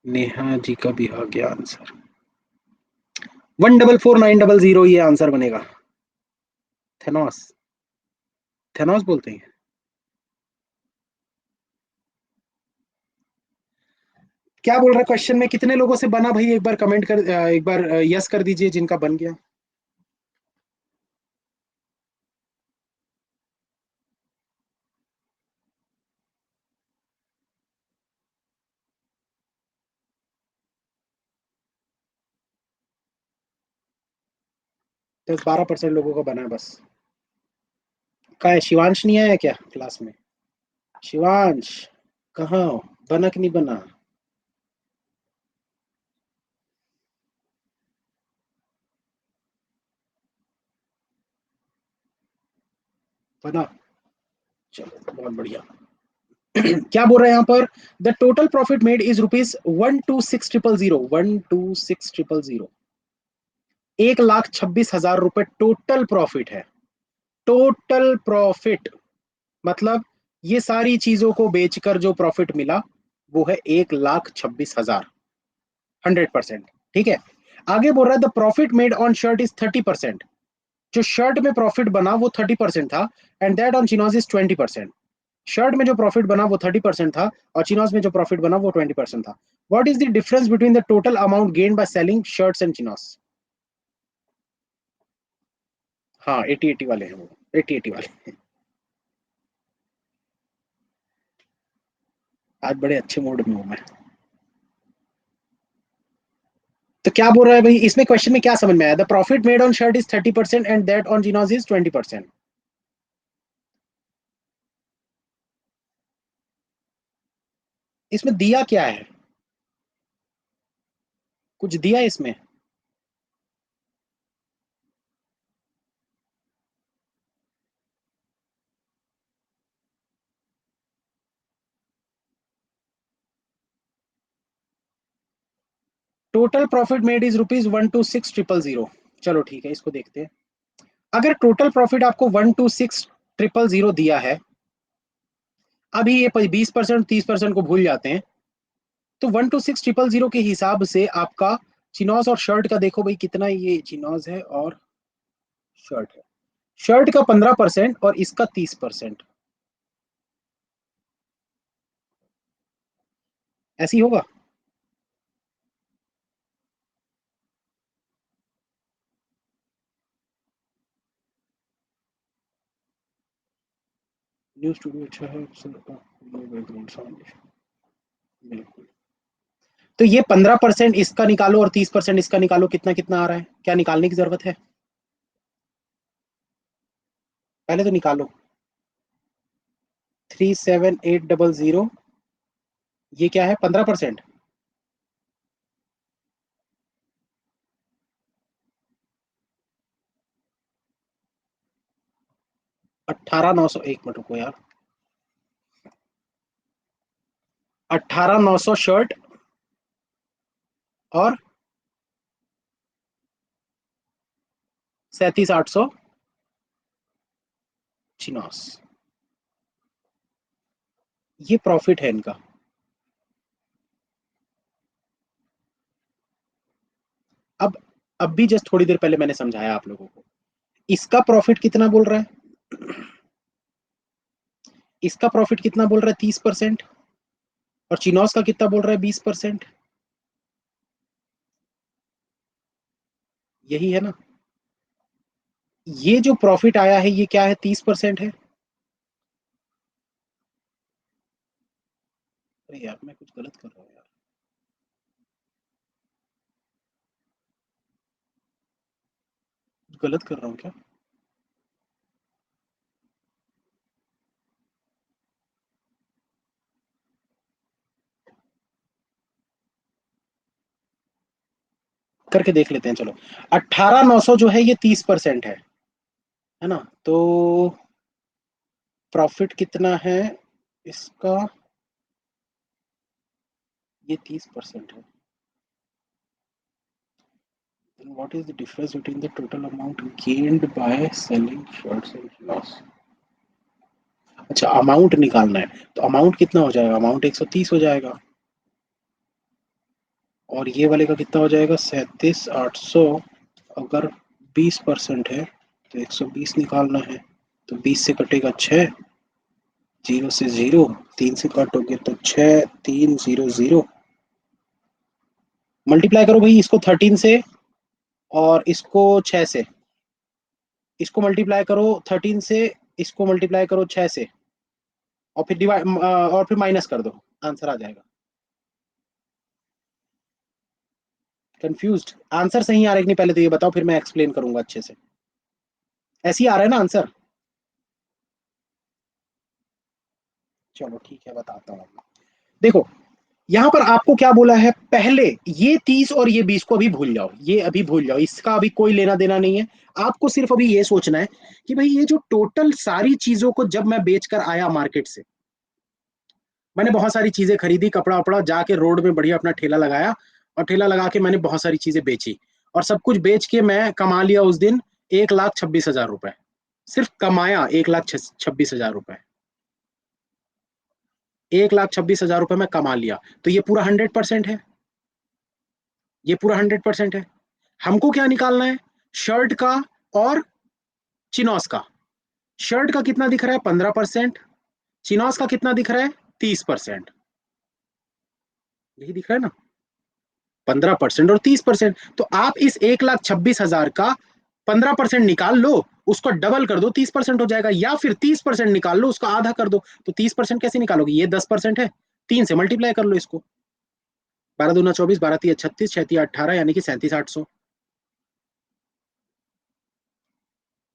नेहा जी का भी आ गया आंसर। 144,900 ये आंसर बनेगा। थेनोस, थेनोस बोलते हैं। क्या बोल रहा है क्वेश्चन में, कितने लोगों से बना भाई, एक बार कमेंट कर, एक बार यस कर दीजिए जिनका बन गया। 10-12% लोगों का बना है बस। का है, शिवांश नहीं आया क्या क्लास में। शिवांश कहाँ हो? बना कि नहीं बना। बना, चलो बहुत बढ़िया। क्या बोल रहे हैं यहाँ पर, the total profit made is ₹126,000, 126,000 1,26,000 रुपए टोटल प्रॉफिट है। टोटल प्रॉफिट मतलब ये सारी चीजों को बेचकर जो प्रॉफिट मिला वो है 1,26,000, 100%। ठीक है। आगे बोल रहा है the profit made on shirt is 30%। जो शर्ट में प्रॉफिट बना वो 30% था, and that on chinos is 20%। Shirt में जो प्रॉफिट बना वो 30% था, और चिनोज में जो प्रॉफिट बना वो 20% था। What is the difference between the total amount gain by selling shirts and chinos? हाँ, 80-80 वाले हैं वो, 80-80 वाले। आज बड़े अच्छे मूड में हूं मैं। तो क्या बोल रहा है भाई इसमें, क्वेश्चन में क्या समझ में आया? The profit made on shirt is 30% and that on chinos is 20%। इसमें दिया क्या है? कुछ दिया इसमें? Total profit made is ₹126,000। चलो ठीक है, इसको देखते हैं। अगर टोटल प्रॉफिट आपको 126,000 दिया है, अभी ये 20% 30% को भूल जाते हैं, तो 126,000 के हिसाब से आपका चिनोज और शर्ट का देखो भाई कितना, ये चिनोज है और शर्ट है। शर्ट का 15% और इसका 30%। ऐसी होगा। न्यू स्टूडियो अच्छा है, बैकग्राउंड साउंड। बिल्कुल। तो ये 15% इसका निकालो और 30% इसका निकालो, कितना कितना आ रहा है? क्या निकालने की जरूरत है? पहले तो निकालो। 37800, ये क्या है? 15%। 18,900, एक मिनट रुको यार। 18,900 शर्ट और 37,800 चिनोस। ये प्रॉफिट है इनका। अब अब भी जस्ट थोड़ी देर पहले मैंने समझाया आप लोगों को। इसका प्रॉफिट कितना बोल रहा है? इसका प्रॉफिट कितना बोल रहा है? 30%। और चिनोस का कितना बोल रहा है? 20%। यही है ना? ये जो प्रॉफिट आया है ये क्या है? 30% है। अरे यार मैं कुछ गलत कर रहा हूँ यार। गलत कर रहा हूँ क्या? करके देख लेते हैं चलो। 18,900 जो है ये 30% है ना? तो प्रॉफिट कितना है इसका? ये 30% है। Then what is the difference between the total amount gained by selling shirts and loss? अच्छा, अमाउंट निकालना है। तो अमाउंट कितना हो जाएगा? अमाउंट 130 हो जाएगा। और ये वाले का कितना हो जाएगा? 37,800। अगर 20% है तो 120 निकालना है। तो 20 से कटेगा 6, 0 से 0, 3 से काटोगे तो 6, 3, 0, 0। मल्टीप्लाई करो भाई इसको 13 से और इसको 6 से। इसको मल्टीप्लाई करो 13 से, इसको मल्टीप्लाई करो 6 से, और फिर डिवाइड और फिर माइनस कर दो, आंसर आ जाएगा। कंफ्यूज्ड? आंसर सही आ रहा है कि नहीं पहले तो ये बताओ, फिर मैं एक्सप्लेन करूंगा अच्छे से। ऐसे ही आ रहा है ना आंसर? चलो ठीक है, बताता हूँ। देखो, यहां पर आपको क्या बोला है? पहले ये 30 और ये 20 को अभी भूल जाओ, ये अभी भूल जाओ, इसका अभी कोई लेना देना नहीं है। आपको सिर्फ अभी ये सोचना है कि भाई ये जो टोटल सारी चीजों को जब मैं बेचकर आया मार्केट से, मैंने बहुत सारी चीजें खरीदी, कपड़ा वपड़ा, जाके रोड में बढ़िया अपना ठेला लगाया, और ठेला लगा के मैंने बहुत सारी चीजें बेची। और सब कुछ बेच के मैं कमा लिया उस दिन 1,26,000 रुपए। सिर्फ कमाया 1,26,000 रुपए। 1,26,000 रुपए में कमा लिया। तो ये पूरा 100% है। ये पूरा 100% है। हमको क्या निकालना है? शर्ट का और चिनॉस का। शर्ट का कितना दिख रहा है? 15%। चिनॉस का कितना दिख रहा है? 30%। यही दिख रहा है ना, 15% और 30%। तो आप इस 1,26,000 का 15% निकाल लो, उसको डबल कर दो, 30% हो जाएगा। या फिर 30% निकाल लो, उसका आधा कर दो। तो 30% कैसे निकालोगे? ये 10% है, 3 से मल्टीप्लाई कर लो इसको। 12 दूना 24, 12 3 36, 6 3 18, यानी कि 37,800।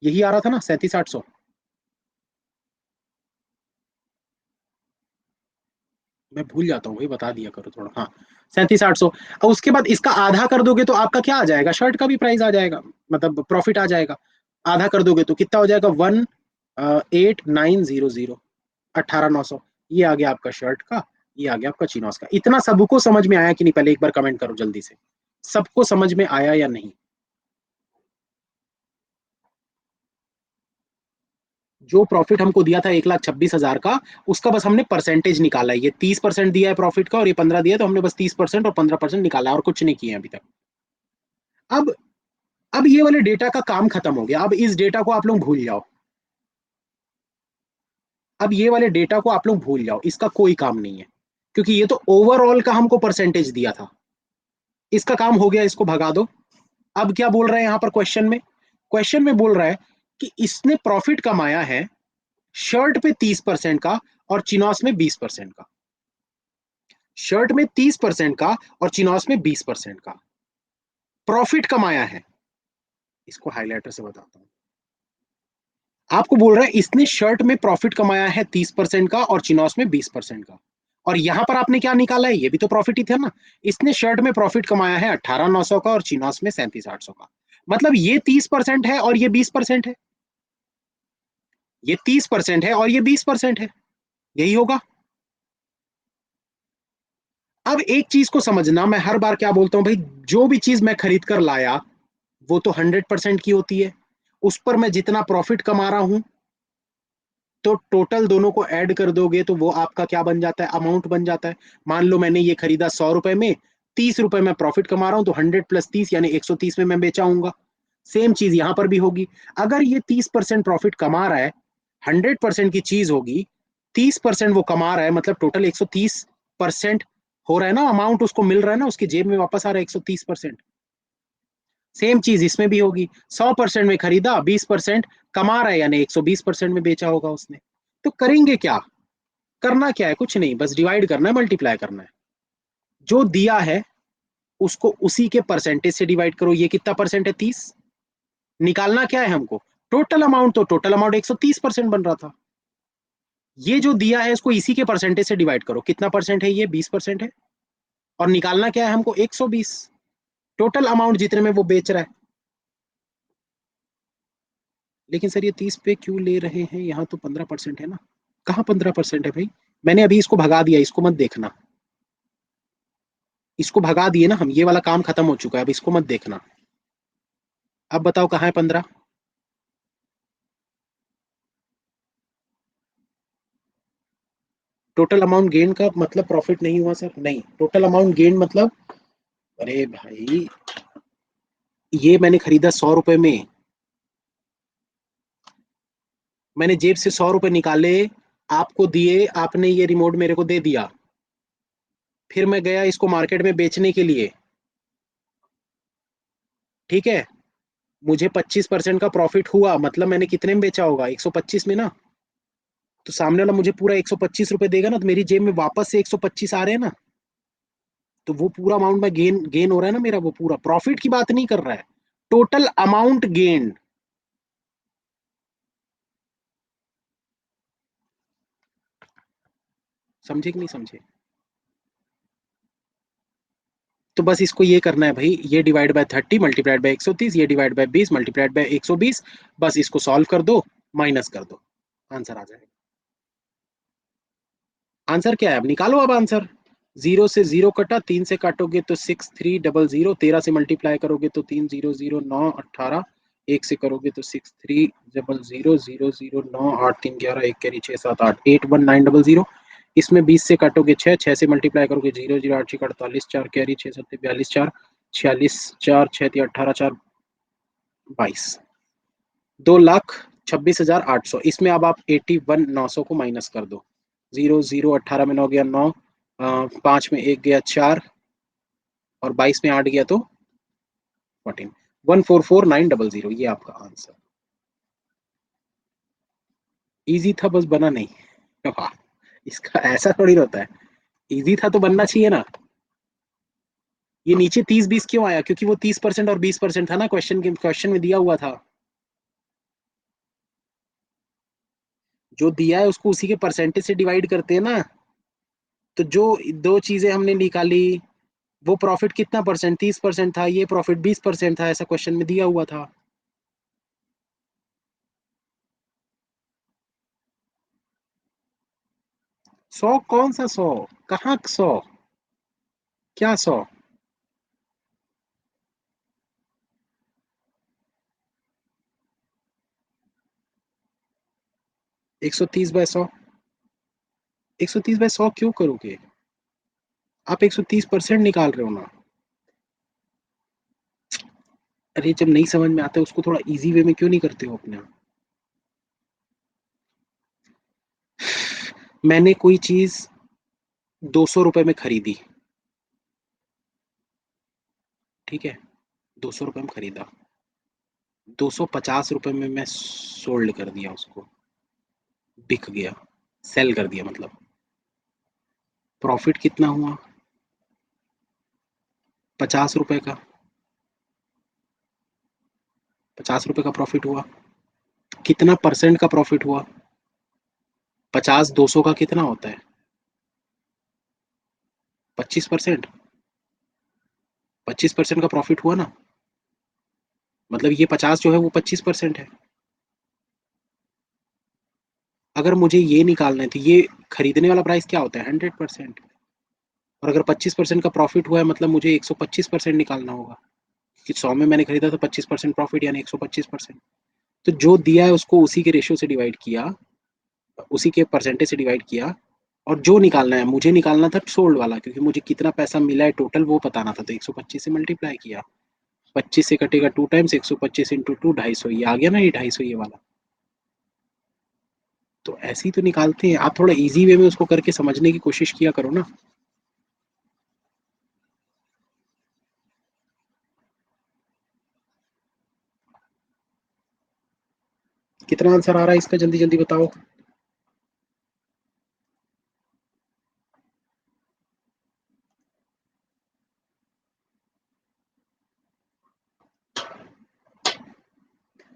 यही आ रहा था ना, 37,800। मैं भूल जाता हूँ भाई, बता दिया करो थोड़ा। हाँ, 37,800। और उसके बाद इसका आधा कर दोगे तो आपका क्या आ जाएगा? शर्ट का भी प्राइस आ जाएगा, मतलब प्रॉफिट आ जाएगा। आधा कर दोगे तो कितना हो जाएगा? 1,8,900, 18,900। ये आ गया आपका शर्ट का, ये आ गया आपका चिनॉस का। इतना सबको समझ में आया कि नहीं? पहले एक बार कमेंट करो जल्दी से, सबको समझ में आया या नहीं? जो प्रॉफिट हमको दिया था 1,26,000 का, उसका बस हमने परसेंटेज निकाला है। ये 30% दिया है प्रॉफिट का और ये 15 दिया है, तो हमने बस 30% और 15% निकाला है, और कुछ नहीं किया अभी तक। अब अब ये वाले डेटा का काम खत्म हो गया। अब इस डेटा को आप लोग भूल जाओ। अब ये वाले डेटा को आप लोग भूल जाओ, इसका कोई काम नहीं है, क्योंकि ये तो ओवरऑल का हमको परसेंटेज दिया था। इसका काम हो गया, इसको भगा दो। अब क्या बोल रहे हैं यहां पर क्वेश्चन में? क्वेश्चन में बोल रहा है कि इसने प्रॉफिट कमाया है शर्ट पे 30% का और चिनॉस में 20% का। शर्ट में 30% का और चिनॉस में 20% का प्रॉफिट कमाया है। इसको हाईलाइटर से बताता हूं। आपको बोल रहा है इसने शर्ट में प्रॉफिट कमाया है 30% का और चिनॉस में 20% का। और यहां पर आपने क्या निकाला है? ये भी तो प्रॉफिट ही था ना। इसने शर्ट में प्रॉफिट कमाया है 18,900 का और चिनॉस में 37,800 का। मतलब ये 30% है और ये 20% है। ये 30% है और ये 20% है। यही होगा। अब एक चीज को समझना, मैं हर बार क्या बोलता हूं भाई, जो भी चीज मैं खरीद कर लाया वो तो 100% की होती है। उस पर मैं जितना प्रॉफिट कमा रहा हूं, तो टोटल दोनों को ऐड कर दोगे तो वो आपका क्या बन जाता है? अमाउंट बन जाता है। मान लो मैंने ये खरीदा 100 रुपए में, 30 रुपए में प्रॉफिट कमा रहा हूं, तो 100 + 30 यानी 130 में मैं बेचाऊंगा। सेम चीज यहां पर भी होगी। अगर ये 30% प्रॉफिट कमा रहा है, 100% की चीज होगी, 30% वो कमा रहा है, मतलब टोटल 130% हो रहा है ना, अमाउंट उसको मिल रहा है ना, उसकी जेब में वापस आ रहा है 130%। सेम चीज इसमें भी होगी। 100% में खरीदा, 20% कमा रहा है, यानी 120% में बेचा होगा उसने। तो करेंगे क्या? करना क्या है? कुछ नहीं, बस डिवाइड करना है, मल्टीप्लाई करना है। जो दिया है उसको उसी के परसेंटेज से डिवाइड करो। ये कितना परसेंट है? 30। निकालना क्या है हमको? Total amount. तो टोटल अमाउंट 130% बन रहा था। ये जो दिया है इसको इसी के परसेंटेज से डिवाइड करो। कितना परसेंट है? ये 20% है। और निकालना क्या है हमको? 120। टोटल अमाउंट जितने में वो बेच रहा है। लेकिन सर ये 30 पे क्यों ले रहे हैं? यहाँ तो 15% है ना। कहाँ 15% है भाई? मैंने अभी इसको भगा दिया, इसको मत देखना। इसको भगा दिए ना हम, ये वाला काम खत्म हो चुका है, अब इसको मत देखना। अब बताओ कहाँ है 15? टोटल अमाउंट गेन का मतलब प्रॉफिट नहीं हुआ सर? नहीं, टोटल अमाउंट गेन मतलब, अरे भाई, ये मैंने खरीदा 100 रुपए में, मैंने जेब से 100 रुपए निकाले, आपको दिए, आपने ये रिमोट मेरे को दे दिया, फिर मैं गया इसको मार्केट में बेचने के लिए। ठीक है, मुझे 25% का प्रॉफिट हुआ, मतलब मैंने कितने में बेचा होगा? 125 में ना। तो सामने वाला मुझे पूरा 125 रुपए देगा ना, तो मेरी जेब में वापस से 125 आ रहे हैं ना। तो वो पूरा अमाउंट में गेन गेन हो रहा है ना मेरा, वो पूरा प्रॉफिट की बात नहीं कर रहा है, टोटल अमाउंट गेन। समझे कि नहीं समझे? तो बस इसको ये करना है भाई, ये डिवाइड बाय 30 मल्टीप्लाइड बाय 130, ये डिवाइड बाय 20 मल्टीप्लाइड बाय 120। बस इसको सॉल्व कर दो, माइनस कर दो, आंसर आ जाएगा। आंसर क्या है? अब निकालो अब आंसर। जीरो से जीरो कटा, 3 से काटोगे तो 6300, 13 से मल्टीप्लाई करोगे तो 3009 18, एक से करोगे तो 6300 009 8 3 11 1 कैरी 6 7 8 81900। इसमें 20 से काटोगे 6, 6 से मल्टीप्लाई करोगे 0 0 8 6 48 4 कैरी 6 7 42 4 46 4 6 3 18 4 22, 2,26,800। इसमें अब आप 81,900 को माइनस कर दो। 0 0 18 में 9 गया 9, 5 में 1 गया 4, और 22 में 8 गया तो 14, 144,900, ये आपका आंसर। इजी था, बस बना नहीं। वाह, इसका ऐसा थोड़ी होता है। इजी था तो बनना चाहिए ना। ये नीचे 30 20 क्यों आया? क्योंकि वो 30% और 20% था ना, क्वेश्चन में दिया हुआ था। जो दिया है उसको उसी के परसेंटेज से डिवाइड करते हैं ना। तो जो दो चीजें हमने निकाली, वो प्रॉफिट कितना परसेंट, 30% था, ये प्रॉफिट 20% था, ऐसा क्वेश्चन में दिया हुआ था। सौ कौन सा सौ? कहाँ सौ? क्या सौ? 130/100? 130/100 क्यों करोगे? आप 130% निकाल रहे हो ना। अरे जब नहीं समझ में आता है उसको थोड़ा इजी वे में क्यों नहीं करते हो अपने आप? मैंने कोई चीज 200 रुपए में खरीदी, ठीक है, 200 रुपए में खरीदा, 250 रुपए में मैं सोल्ड कर दिया उसको, बिक गया, सेल कर दिया मतलब। प्रॉफिट कितना हुआ? 50 रुपए का। 50 रुपए का प्रॉफिट हुआ। कितना परसेंट का प्रॉफिट हुआ? 50 200 का कितना होता है? 25%। 25% का प्रॉफिट हुआ ना। मतलब ये 50 जो है वो 25% है। अगर मुझे ये निकालना है तो ये खरीदने वाला प्राइस क्या होता है? 100%। और अगर 25% का प्रॉफिट हुआ है मतलब मुझे 125% निकालना होगा, कि 100 में मैंने खरीदा तो 25% प्रॉफिट यानी 125%। तो जो दिया है उसको उसी के रेशियो से डिवाइड किया, उसी के परसेंटेज से डिवाइड किया। और जो निकालना है, मुझे निकालना था सोल्ड वाला, क्योंकि मुझे कितना पैसा मिला है टोटल वो बताना था, तो 125 से मल्टीप्लाई किया। 25 से कटेगा 2 टाइम्स, 125 × 2 250, ये आ गया ना, ये 250 ये वाला। तो ऐसे ही तो निकालते हैं। आप थोड़ा इजी वे में उसको करके समझने की कोशिश किया करो ना। कितना आंसर आ रहा है इसका, जल्दी जल्दी बताओ।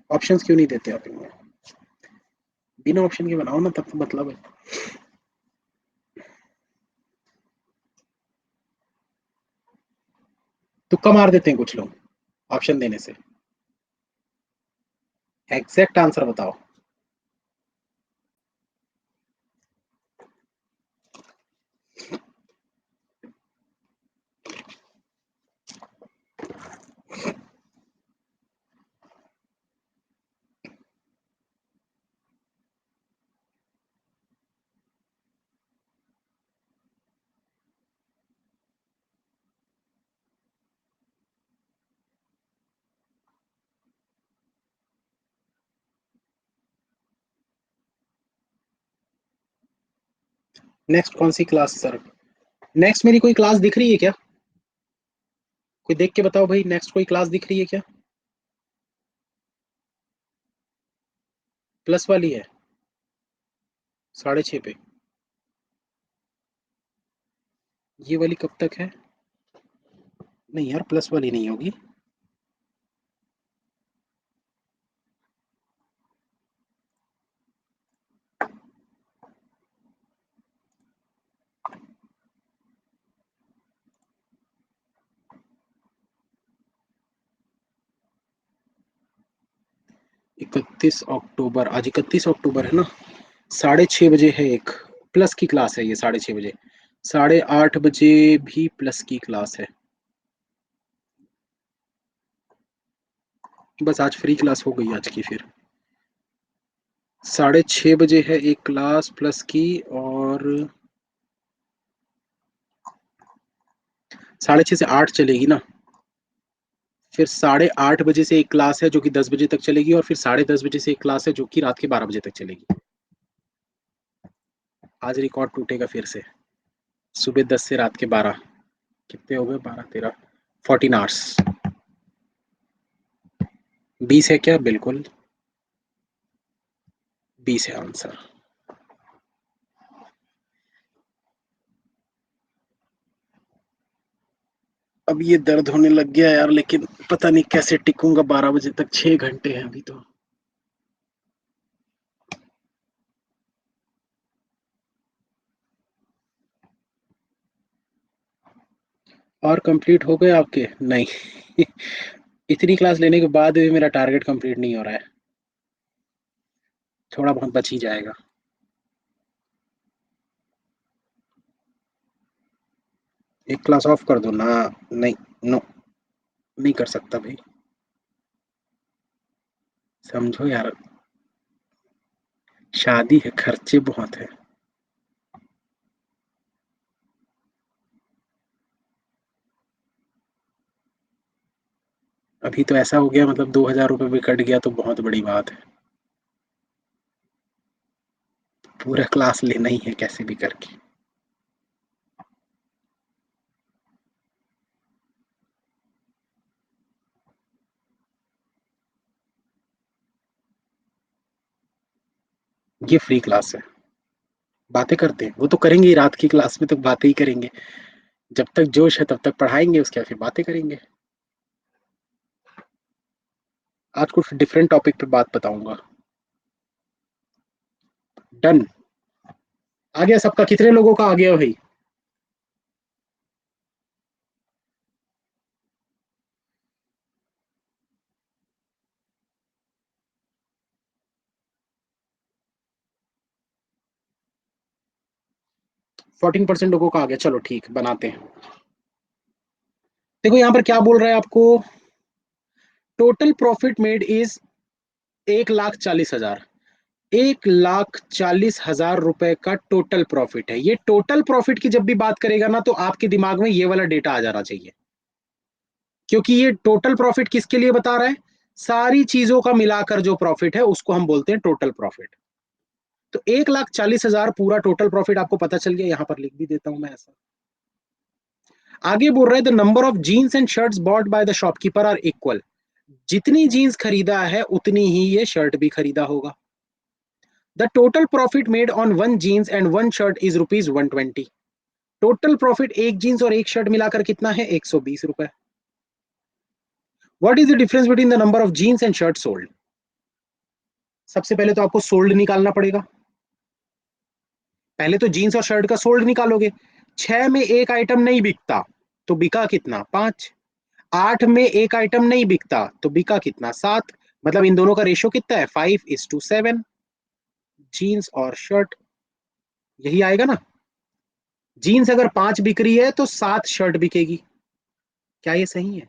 ऑप्शंस क्यों नहीं देते आप इनमें? बिना ऑप्शन के बनाओ ना, तब तो मतलब है। तुक्का मार देते हैं कुछ लोग ऑप्शन देने से। एग्जैक्ट आंसर बताओ। नेक्स्ट कौन सी क्लास सर? नेक्स्ट मेरी कोई क्लास दिख रही है क्या? कोई देख के बताओ भाई, नेक्स्ट कोई क्लास दिख रही है क्या? प्लस वाली है? 6:30 पे? ये वाली कब तक है? नहीं यार, प्लस वाली नहीं होगी। 31 अक्टूबर, आज 31 अक्टूबर है ना। 6:30 बजे है एक प्लस की क्लास है, ये 6:30 बजे। 8:30 बजे भी प्लस की क्लास है। बस आज फ्री क्लास हो गई आज की फिर। 6:30 बजे है एक क्लास प्लस की, और 6:30 से 8 चलेगी ना। फिर 8:30 बजे से एक क्लास है जो कि 10 बजे तक चलेगी, और फिर 10:30 बजे से एक क्लास है जो कि रात के 12 बजे तक चलेगी। आज रिकॉर्ड टूटेगा फिर से। सुबह 10 से रात के 12। कितने हो गए? 12 13, 14 आवर्स। 20 है क्या? बिल्कुल 20 है आंसर। अब ये दर्द होने लग गया यार, लेकिन पता नहीं कैसे टिकूंगा 12 बजे तक। 6 घंटे हैं अभी तो। और कंप्लीट हो गए आपके? नहीं। इतनी क्लास लेने के बाद भी मेरा टारगेट कंप्लीट नहीं हो रहा है। थोड़ा बहुत बच ही जाएगा। एक क्लास ऑफ कर दो ना। नहीं। नो। नहीं कर सकता भाई। समझो यार। शादी है, खर्चे बहुत है। अभी तो ऐसा हो गया, मतलब 2,000 रुपये भी कट गया तो बहुत बड़ी बात है। पूरा क्लास लेना ही है कैसे भी करके। ये फ्री क्लास है। बातें करते हैं, वो तो करेंगे ही, रात की क्लास में तो बातें ही करेंगे। जब तक जोश है तब तक पढ़ाएंगे, उसके बाद फिर बातें करेंगे। आज कुछ डिफरेंट टॉपिक पे बात बताऊंगा। डन। आ गया सबका? कितने लोगों का आ गया भाई? 14% लोगों का आ गया। चलो ठीक, बनाते हैं। देखो यहाँ पर क्या बोल रहा है आपको। Total profit made is 1,40,000। 1,40,000 रुपए का टोटल प्रॉफिट है। ये टोटल प्रॉफिट की जब भी बात करेगा ना, तो आपके दिमाग में ये वाला डेटा आ जाना चाहिए। क्योंकि ये टोटल प्रॉफिट किसके लिए बता रहा है? सारी चीजों का मिलाकर जो प्रॉफिट है उसको हम बोलते हैं टोटल प्रॉफिट। तो 1,40,000 पूरा टोटल प्रॉफिट आपको पता चल गया। यहां पर लिख भी देता हूं मैं ऐसा। आगे बोल रहा है the number of jeans and shirts bought by the shopkeeper are equal. जितनी जीन्स खरीदा है उतनी ही ये शर्ट भी खरीदा होगा। The total profit made on one jeans and one shirt is ₹120। Total profit एक जीन्स और एक शर्ट मिलाकर कितना है? 120 रुपए। What is the difference between the number of jeans and shirt sold? सबसे पहले तो आपको सोल्ड निकालना पड़ेगा। पहले तो जीन्स और शर्ट का सोल्ड निकालोगे। 6 में एक आइटम नहीं बिकता तो बिका कितना? 5। 8 में एक आइटम नहीं बिकता तो बिका कितना? 7। मतलब इन दोनों का रेशियो कितना है? 5:7। जीन्स और शर्ट, यही आएगा ना। जीन्स अगर 5 बिक रही है तो 7 शर्ट बिकेगी। क्या ये सही है?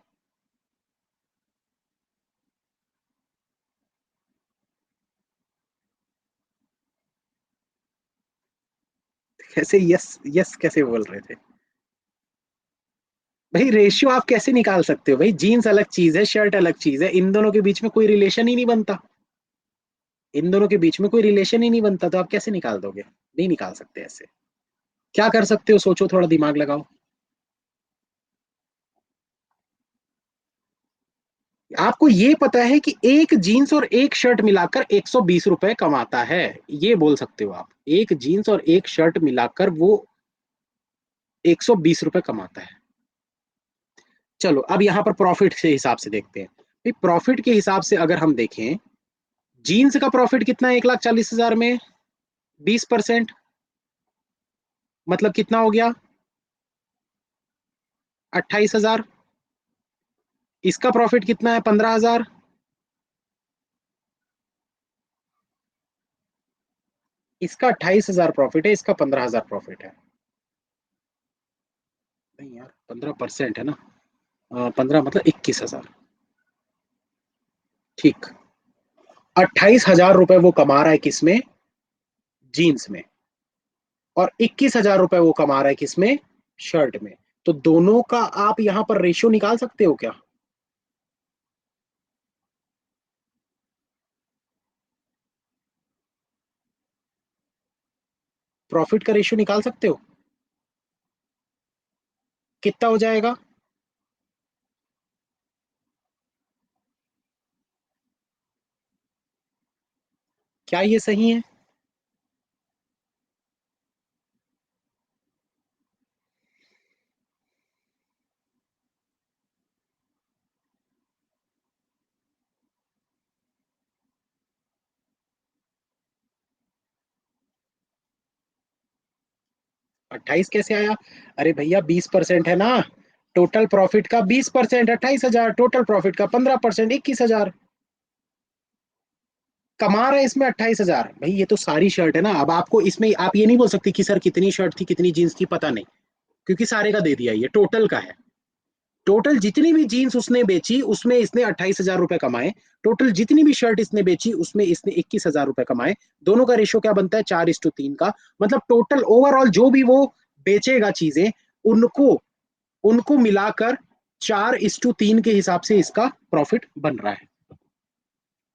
कैसे यस? यस कैसे बोल रहे थे? भाई रेशियो आप कैसे निकाल सकते हो भाई? जीन्स अलग चीज है, शर्ट अलग चीज है, इन दोनों के बीच में कोई रिलेशन ही नहीं बनता। इन दोनों के बीच में कोई रिलेशन ही नहीं बनता, तो आप कैसे निकाल दोगे? नहीं निकाल सकते ऐसे। क्या कर सकते हो? सोचो, थोड़ा दिमाग लगाओ। आपको ये पता है कि एक जीन्स और एक शर्ट मिलाकर 120 रुपए कमाता है। ये बोल सकते हो आप। एक जीन्स और एक शर्ट मिलाकर वो 120 रुपए कमाता है। चलो अब यहां पर प्रॉफिट के हिसाब से देखते हैं। प्रॉफिट के हिसाब से अगर हम देखें, जीन्स का प्रॉफिट कितना है 1,40,000 में? 20%। मतलब कितना हो गया? 28,000। इसका प्रॉफिट कितना है? 15,000। इसका 28,000 प्रॉफिट है, इसका 15,000 प्रॉफिट है। यार 15% है ना, 15 मतलब 21,000। ठीक, 28,000 रुपए वो कमा रहा है किसमें, जीन्स में, और 21,000 रुपए वो कमा रहा है किसमें, शर्ट में। तो दोनों का आप यहां पर रेशियो निकाल सकते हो क्या, प्रॉफिट का रेशियो निकाल सकते हो, कितना हो जाएगा। क्या ये सही है। 28 कैसे आया, अरे भैया 20% है ना, टोटल प्रॉफिट का 20%, 28,000, टोटल प्रॉफिट का 15%, 21,000। कमा रहे हैं इसमें 28,000, भाई ये तो सारी शर्ट है ना। अब आपको इसमें आप ये नहीं बोल सकते कि सर कितनी शर्ट थी कितनी जीन्स थी, पता नहीं, क्योंकि सारे का दे दिया, ये टोटल का है। टोटल जितनी भी जीन्स उसने बेची उसमें इसने 28,000 रुपए कमाए, टोटल जितनी भी शर्ट इसने बेची उसमें इसने 21,000 रुपए कमाए। दोनों का रेशियो क्या बनता है, 4:3 का। मतलब टोटल ओवरऑल जो भी वो बेचेगा चीजें, उनको उनको मिलाकर 4:3 के हिसाब से इसका प्रॉफिट बन रहा है।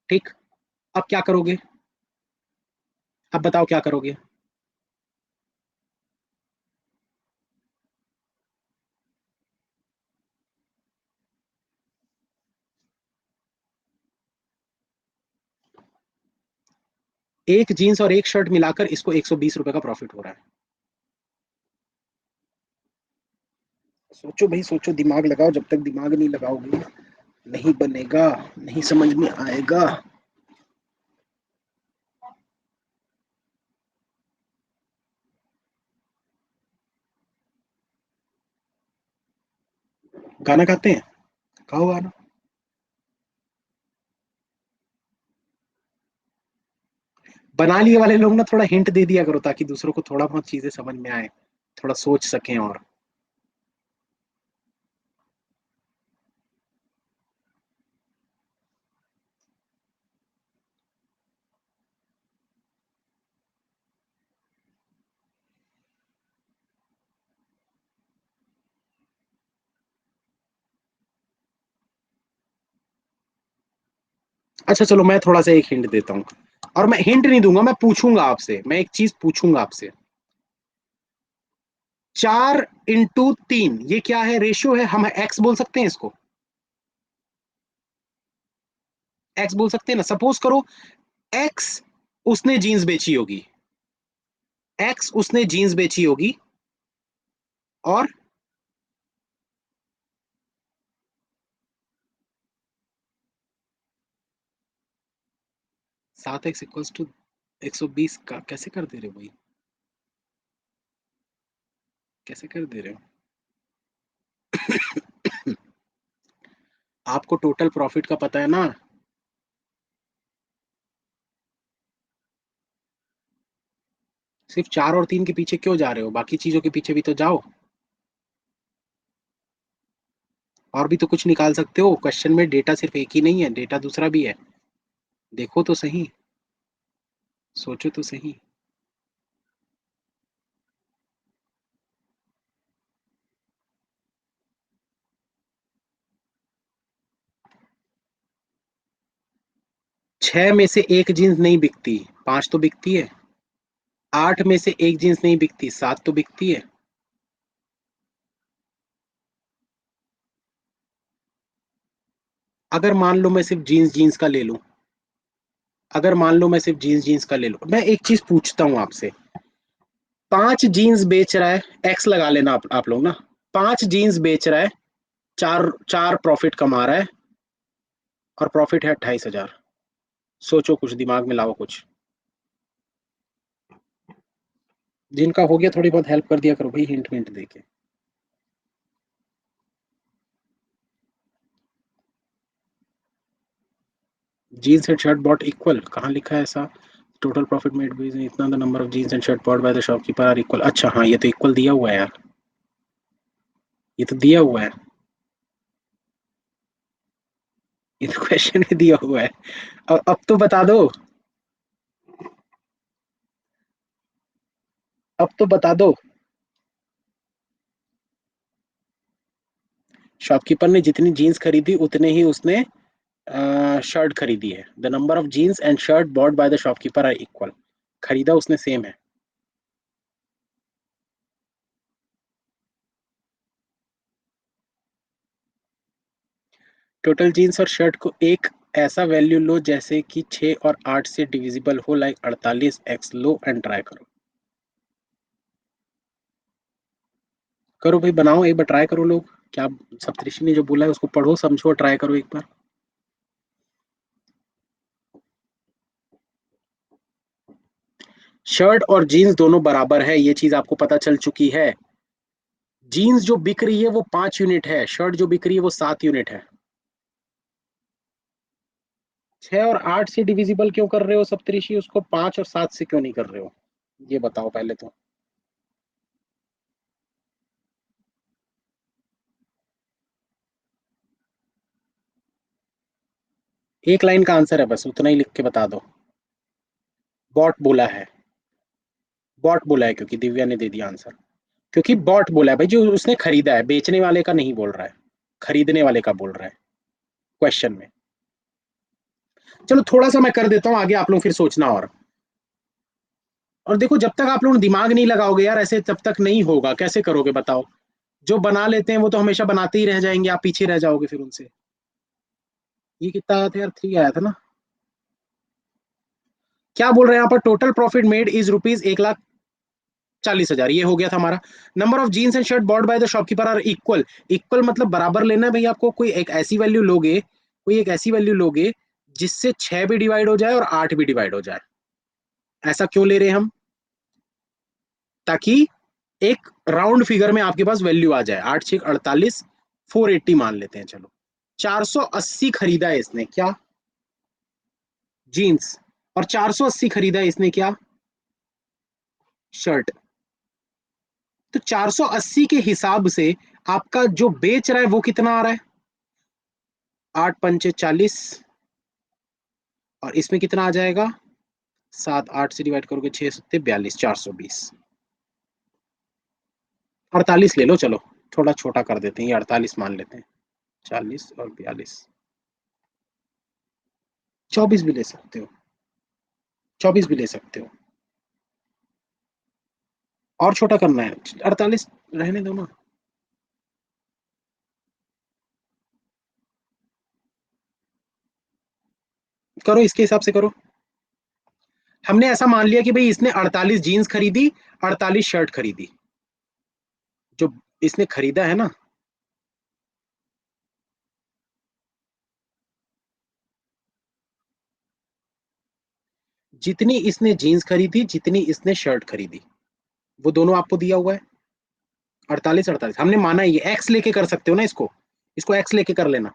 ठीक, अब क्या करोगे, अब बताओ क्या करोगे। एक जीन्स और एक शर्ट मिलाकर इसको 120 रुपए का प्रॉफिट हो रहा है। सोचो भाई सोचो, दिमाग लगाओ, जब तक दिमाग नहीं लगाओगे नहीं बनेगा, नहीं समझ में आएगा। गाना गाते हैं, गाओ गाना। बना लिए वाले लोग ना थोड़ा हिंट दे दिया करो, ताकि दूसरों को थोड़ा बहुत चीजें समझ में आए, थोड़ा सोच सकें। और अच्छा चलो, मैं थोड़ा सा एक हिंट देता हूँ, और मैं हिंट नहीं दूंगा, मैं पूछूंगा आपसे, मैं एक चीज पूछूंगा आपसे। 4:3 ये क्या है, रेशियो है, हम एक्स बोल सकते हैं इसको, एक्स बोल सकते हैं ना। सपोज करो एक्स उसने जीन्स बेची होगी, एक्स उसने जीन्स बेची होगी, और 7x = 120 का कैसे कर दे रहे हो भाई, कैसे कर दे रहे हो। आपको टोटल प्रॉफिट का पता है ना। सिर्फ 4 और 3 के पीछे क्यों जा रहे हो, बाकी चीजों के पीछे भी तो जाओ, और भी तो कुछ निकाल सकते हो। क्वेश्चन में डेटा सिर्फ एक ही नहीं है, डेटा दूसरा भी है, देखो तो सही, सोचो तो सही। 6 में से एक जींस नहीं बिकती, 5 तो बिकती है। 8 में से एक जींस नहीं बिकती, 7 तो बिकती है। अगर मान लो मैं सिर्फ जीन्स जीन्स का ले लूं, अगर मान लो मैं सिर्फ जीन्स जीन्स का ले लूं, मैं एक चीज पूछता हूं आपसे। 5 जीन्स बेच रहा है, एक्स लगा लेना आप लोग ना। 5 जीन्स बेच रहा है, चार चार प्रॉफिट कमा रहा है, और प्रॉफिट है 28,000। सोचो कुछ, दिमाग में लाओ कुछ। जिनका हो गया थोड़ी बहुत हेल्प कर दिया करो भाई, हिंट हिंट देके। Jeans and shirt bought equal कहाँ लिखा है ऐसा। टोटल प्रॉफिट मेड बाय इतना, the number of jeans and shirt bought by the shopkeeper are equal. अच्छा हाँ, ये तो इक्वल दिया हुआ है यार। ये तो दिया हुआ है। ये तो क्वेश्चन में दिया हुआ है। अब तो बता दो। अब तो बता दो। शॉपकीपर ने जितनी जीन्स खरीदी उतने ही उसने शर्ट खरीदी है। The number of jeans and shirt bought by the shopkeeper are equal. खरीदा उसने सेम है। टोटल जीन्स और शर्ट को एक ऐसा वैल्यू लो जैसे कि 6 और 8 से डिविजिबल हो, like 48x low and try करो। करो भाई, बनाओ एक बार, ट्राई करो लोग। क्या सप्तऋषि ने जो बोला है उसको पढ़ो, समझो, ट्राई करो एक बार। शर्ट और जीन्स दोनों बराबर है, ये चीज आपको पता चल चुकी है। जीन्स जो बिक रही है वो 5 यूनिट है, शर्ट जो बिक रही है वो 7 यूनिट है। 6 और 8 से डिविजिबल क्यों कर रहे हो सप्तऋषि, उसको 5 और 7 से क्यों नहीं कर रहे हो? ये बताओ पहले तो। एक लाइन का आंसर है, बस उतना ही लिख के बता दो। बॉट बोला है। बॉट बोला है क्योंकि दिव्या ने दे दिया आंसर। क्योंकि बॉट बोला है भाई, जो उसने खरीदा है, बेचने वाले का नहीं बोल रहा है। खरीदने वाले का बोल रहा है क्वेश्चन में। चलो थोड़ा सा मैं कर देता हूँ आगे, आप लोग फिर सोचना। और देखो, जब तक आप लोग दिमाग नहीं लगाओगे यार ऐसे, तब तक नहीं होगा। कैसे करोगे बताओ? जो बना लेते हैं वो तो हमेशा बनाते ही रह जाएंगे, आप पीछे रह जाओगे फिर उनसे। ये कितना आया था यार, 3 आया था ना? क्या बोल रहे हैं यहाँ पर? टोटल प्रॉफिट मेड इज ₹1,40,000, ये हो गया था हमारा। Number of jeans and shirt bought by the shopkeeper are equal. Equal मतलब बराबर लेना है भाई आपको। कोई एक ऐसी वैल्यू लोगे, कोई एक ऐसी वैल्यू लोगे जिससे 6 भी डिवाइड हो जाए और 8 भी डिवाइड हो जाए। ऐसा क्यों ले रहे हैं हम? ताकि एक राउंड फिगर में आपके पास वैल्यू आ जाए। 8 6 48, 480 मान लेते हैं चलो। 480 खरीदा है इसने क्या? जीन्स। और 480 खरीदा है इसने क्या? शर्ट। तो 480 के हिसाब से आपका जो बेच रहा है वो कितना आ रहा है? 8 पंचे 40। और इसमें कितना आ जाएगा? 7 8 से डिवाइड करोगे, 6 7 42, 420। 48 ले लो चलो। थोड़ा छोटा कर देते हैं, ये 48 मान लेते हैं। 40 और 42। 24 भी ले सकते हो। 24 भी ले सकते हो। और छोटा करना है? 48 रहने दो ना। करो, इसके हिसाब से करो। हमने ऐसा मान लिया कि भाई इसने 48 जीन्स खरीदी, 48 शर्ट खरीदी। जो इसने खरीदा है ना। जितनी इसने जीन्स खरीदी, जितनी इसने शर्ट खरीदी, वो दोनों आपको दिया हुआ है। 48 48 हमने माना, ये एक्स लेके कर सकते हो ना इसको। इसको एक्स लेके कर लेना।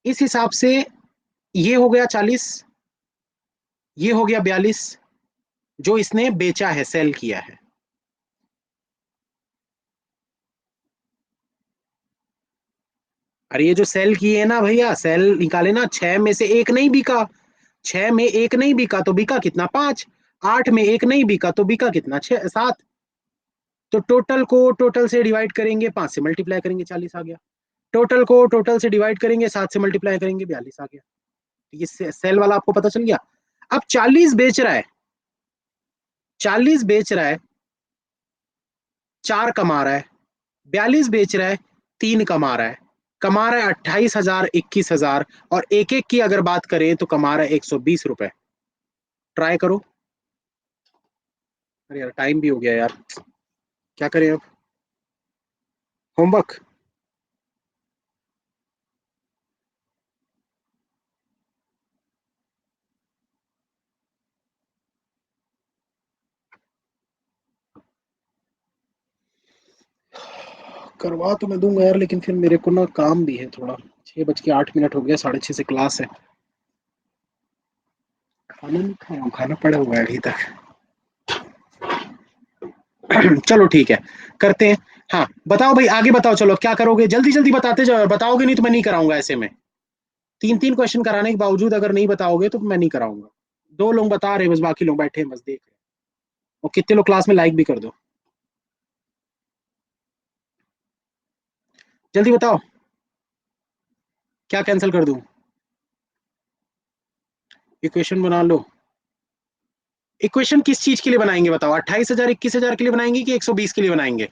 इस हिसाब से ये हो गया 40, ये हो गया 42, जो इसने बेचा है, सेल किया है। अरे ये जो सेल किए है ना भैया, सेल निकाले ना, 6 में से 1 नहीं बिका। 6 में 1 नहीं बिका तो बिका कितना? 5। 8 में 1 नहीं बिका तो बिका कितना? 6 7। तो टोटल को टोटल से डिवाइड करेंगे, 5 से मल्टीप्लाई करेंगे, 40 आ गया। टोटल को टोटल से डिवाइड करेंगे, 7 से मल्टीप्लाई करेंगे, 42 आ गया। ये सेल वाला आपको पता चल गया। अब 40 बेच रहा है। 40 बेच रहा है, 4 कमा रहा है। 42 बेच रहा है, 3 कमा रहा है। कमा रहा है 28,000, 21,000। और एक एक की अगर बात करें तो कमा रहा है 120 रुपए। ट्राई करो। अरे यार टाइम भी हो गया यार। क्या करें अब? होमवर्क। करवा तो मैं दूंगा यार, लेकिन फिर मेरे को ना काम भी है थोड़ा। 6 बज के 8 मिनट हो गया, 6:30 से क्लास है। खाना नहीं खाया हूँ, खाना पड़ा हुआ है अभी तक। चलो ठीक है, करते हैं। हाँ बताओ भाई, आगे बताओ, चलो क्या करोगे, जल्दी जल्दी बताते जाओ, बताओगे नहीं तो मैं नहीं कराऊंगा ऐसे में। तीन तीन क्वेश्चन कराने के बावजूद अगर नहीं बताओगे तो मैं नहीं कराऊंगा। दो लोग बता रहे हैं बस, बाकी लोग बैठे हैं बस देख रहे हैं। और कितने लोग क्लास में, लाइक भी कर दो। जल्दी बताओ, क्या कैंसिल कर दूं? इक्वेशन बना लो। इक्वेशन किस चीज के लिए बनाएंगे बताओ, 28,000 21,000 के लिए बनाएंगे कि 120 के लिए बनाएंगे?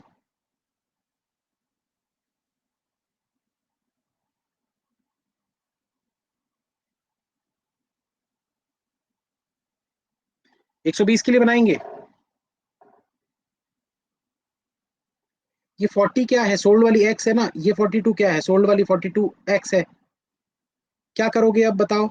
120 के लिए बनाएंगे। ये 40 क्या है, सोल्ड वाली एक्स है ना, ये 42 क्या है, सोल्ड वाली 42 एक्स है। क्या करोगे अब बताओ?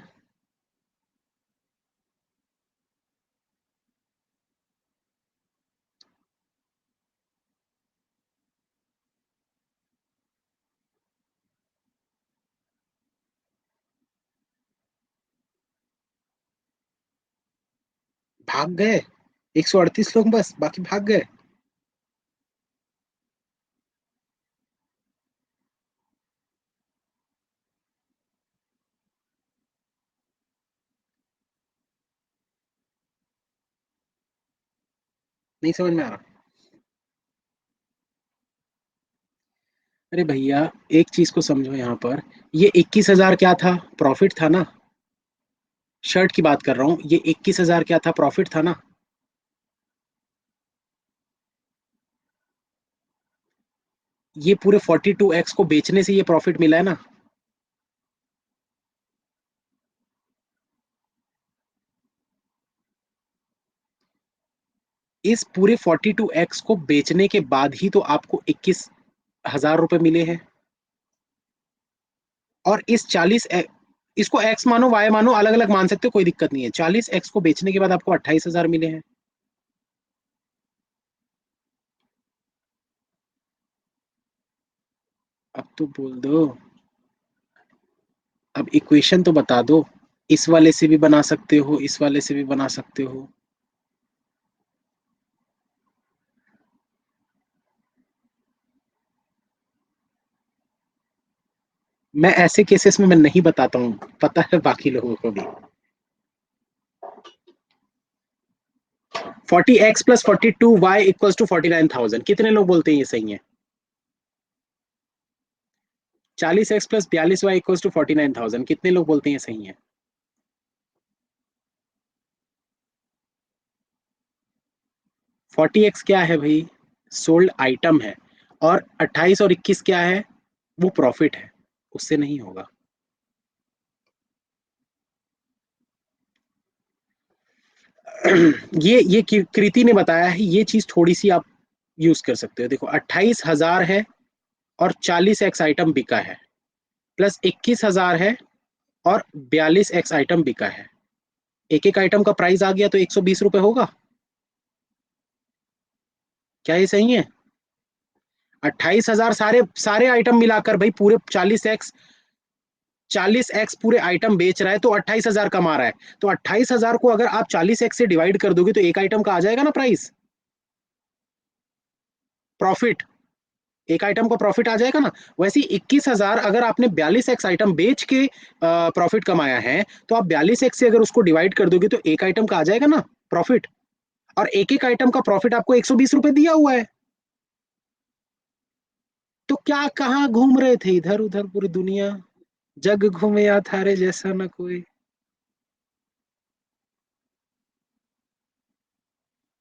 भाग गए 138 लोग, बस बाकी भाग गए। नहीं समझ में आ रहा। अरे भैया, एक चीज को समझो यहाँ पर। ये 21,000 क्या था, प्रॉफिट था ना। शर्ट की बात कर रहा हूँ, ये 21,000 क्या था, प्रॉफिट था ना। ये पूरे 42x को बेचने से ये प्रॉफिट मिला है ना। इस पूरे 42x को बेचने के बाद ही तो आपको 21,000 रुपए मिले हैं। और इस 40, इसको एक्स मानो वाई मानो, अलग अलग मान सकते हो, कोई दिक्कत नहीं है। 40x को बेचने के बाद आपको 28,000 मिले हैं। अब तो बोल दो। अब इक्वेशन तो बता दो। इस वाले से भी बना सकते हो, इस वाले से भी बना सकते हो। मैं ऐसे केसेस में मैं नहीं बताता हूँ, पता है बाकी लोगों को भी। 40x plus 42y equals to 49,000, कितने लोग बोलते हैं ये सही है? 40x plus 42y equals to 49,000, कितने लोग बोलते हैं ये सही है? 40x क्या है भाई, सोल्ड आइटम है। और 28 और 21 क्या है, वो प्रॉफिट है। उससे नहीं होगा। ये कृति ने बताया है, ये चीज थोड़ी सी आप यूज कर सकते हो। देखो 28,000 है और 40x आइटम बिका है, प्लस 21,000 है और 42x आइटम बिका है। एक एक आइटम का प्राइस आ गया तो 120 रुपए होगा। क्या ये सही है? 28,000 सारे सारे आइटम मिलाकर भाई, पूरे 40x पूरे आइटम बेच रहा है तो 28,000 कमा रहा है। तो 28,000 को अगर आप 40x से डिवाइड कर दोगे तो एक आइटम का आ जाएगा ना प्राइस, प्रॉफिट। एक आइटम का प्रॉफिट आ जाएगा ना। वैसे 21,000 अगर आपने 42x आइटम बेच के प्रॉफिट कमाया है, तो आप 42x से अगर उसको डिवाइड कर दोगे तो एक आइटम का आ जाएगा ना प्रॉफिट। और एक एक आइटम का प्रॉफिट आपको 120 रुपए दिया हुआ है। तो क्या, कहाँ घूम रहे थे, इधर उधर पूरी दुनिया। जग घूमे या थारे जैसा ना कोई।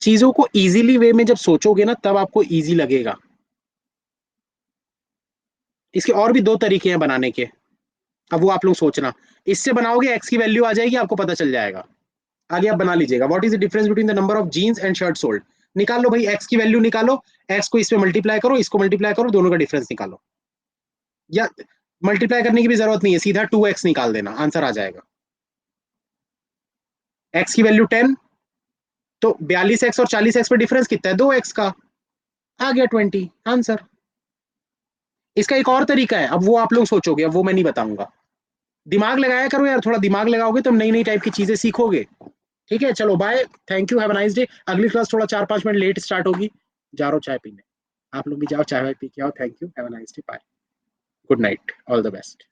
चीजों को इजीली वे में जब सोचोगे ना, तब आपको इजी लगेगा। इसके और भी दो तरीके हैं बनाने के। अब वो आप लोग सोचना। इससे बनाओगे एक्स की वैल्यू आ जाएगी, आपको पता चल जाएगा। आगे आप बना लीजिएगा, what is the difference between the number of jeans and shirt sold. निकाल लो भाई, एक्स की वैल्यू निकालो। एक्स को इसमें मल्टीप्लाई करो, इसको मल्टीप्लाई करो, दोनों का डिफरेंस निकालो। या मल्टीप्लाई करने की भी जरूरत नहीं है, सीधा 2x निकाल देना, आंसर आ जाएगा। एक्स की वैल्यू 10, तो 42x और 40x पे डिफरेंस कितना है, 2x का। आ गया 20, आंसर। इसका एक और तरीका है, अब वो आप लोग सोचोगे, अब वो मैं नहीं बताऊंगा। दिमाग लगाया करो यार, थोड़ा दिमाग लगाओगे तो नई नई टाइप की चीजें सीखोगे। ठीक है, चलो bye. Thank you, have a nice day. अगली क्लास थोड़ा 4-5 मिनट लेट स्टार्ट होगी। जा रहा हूँ चाय पीने। आप लोग भी जाओ चाय वाय पी के आओ। Thank you, have a nice day, bye, good night, all the best.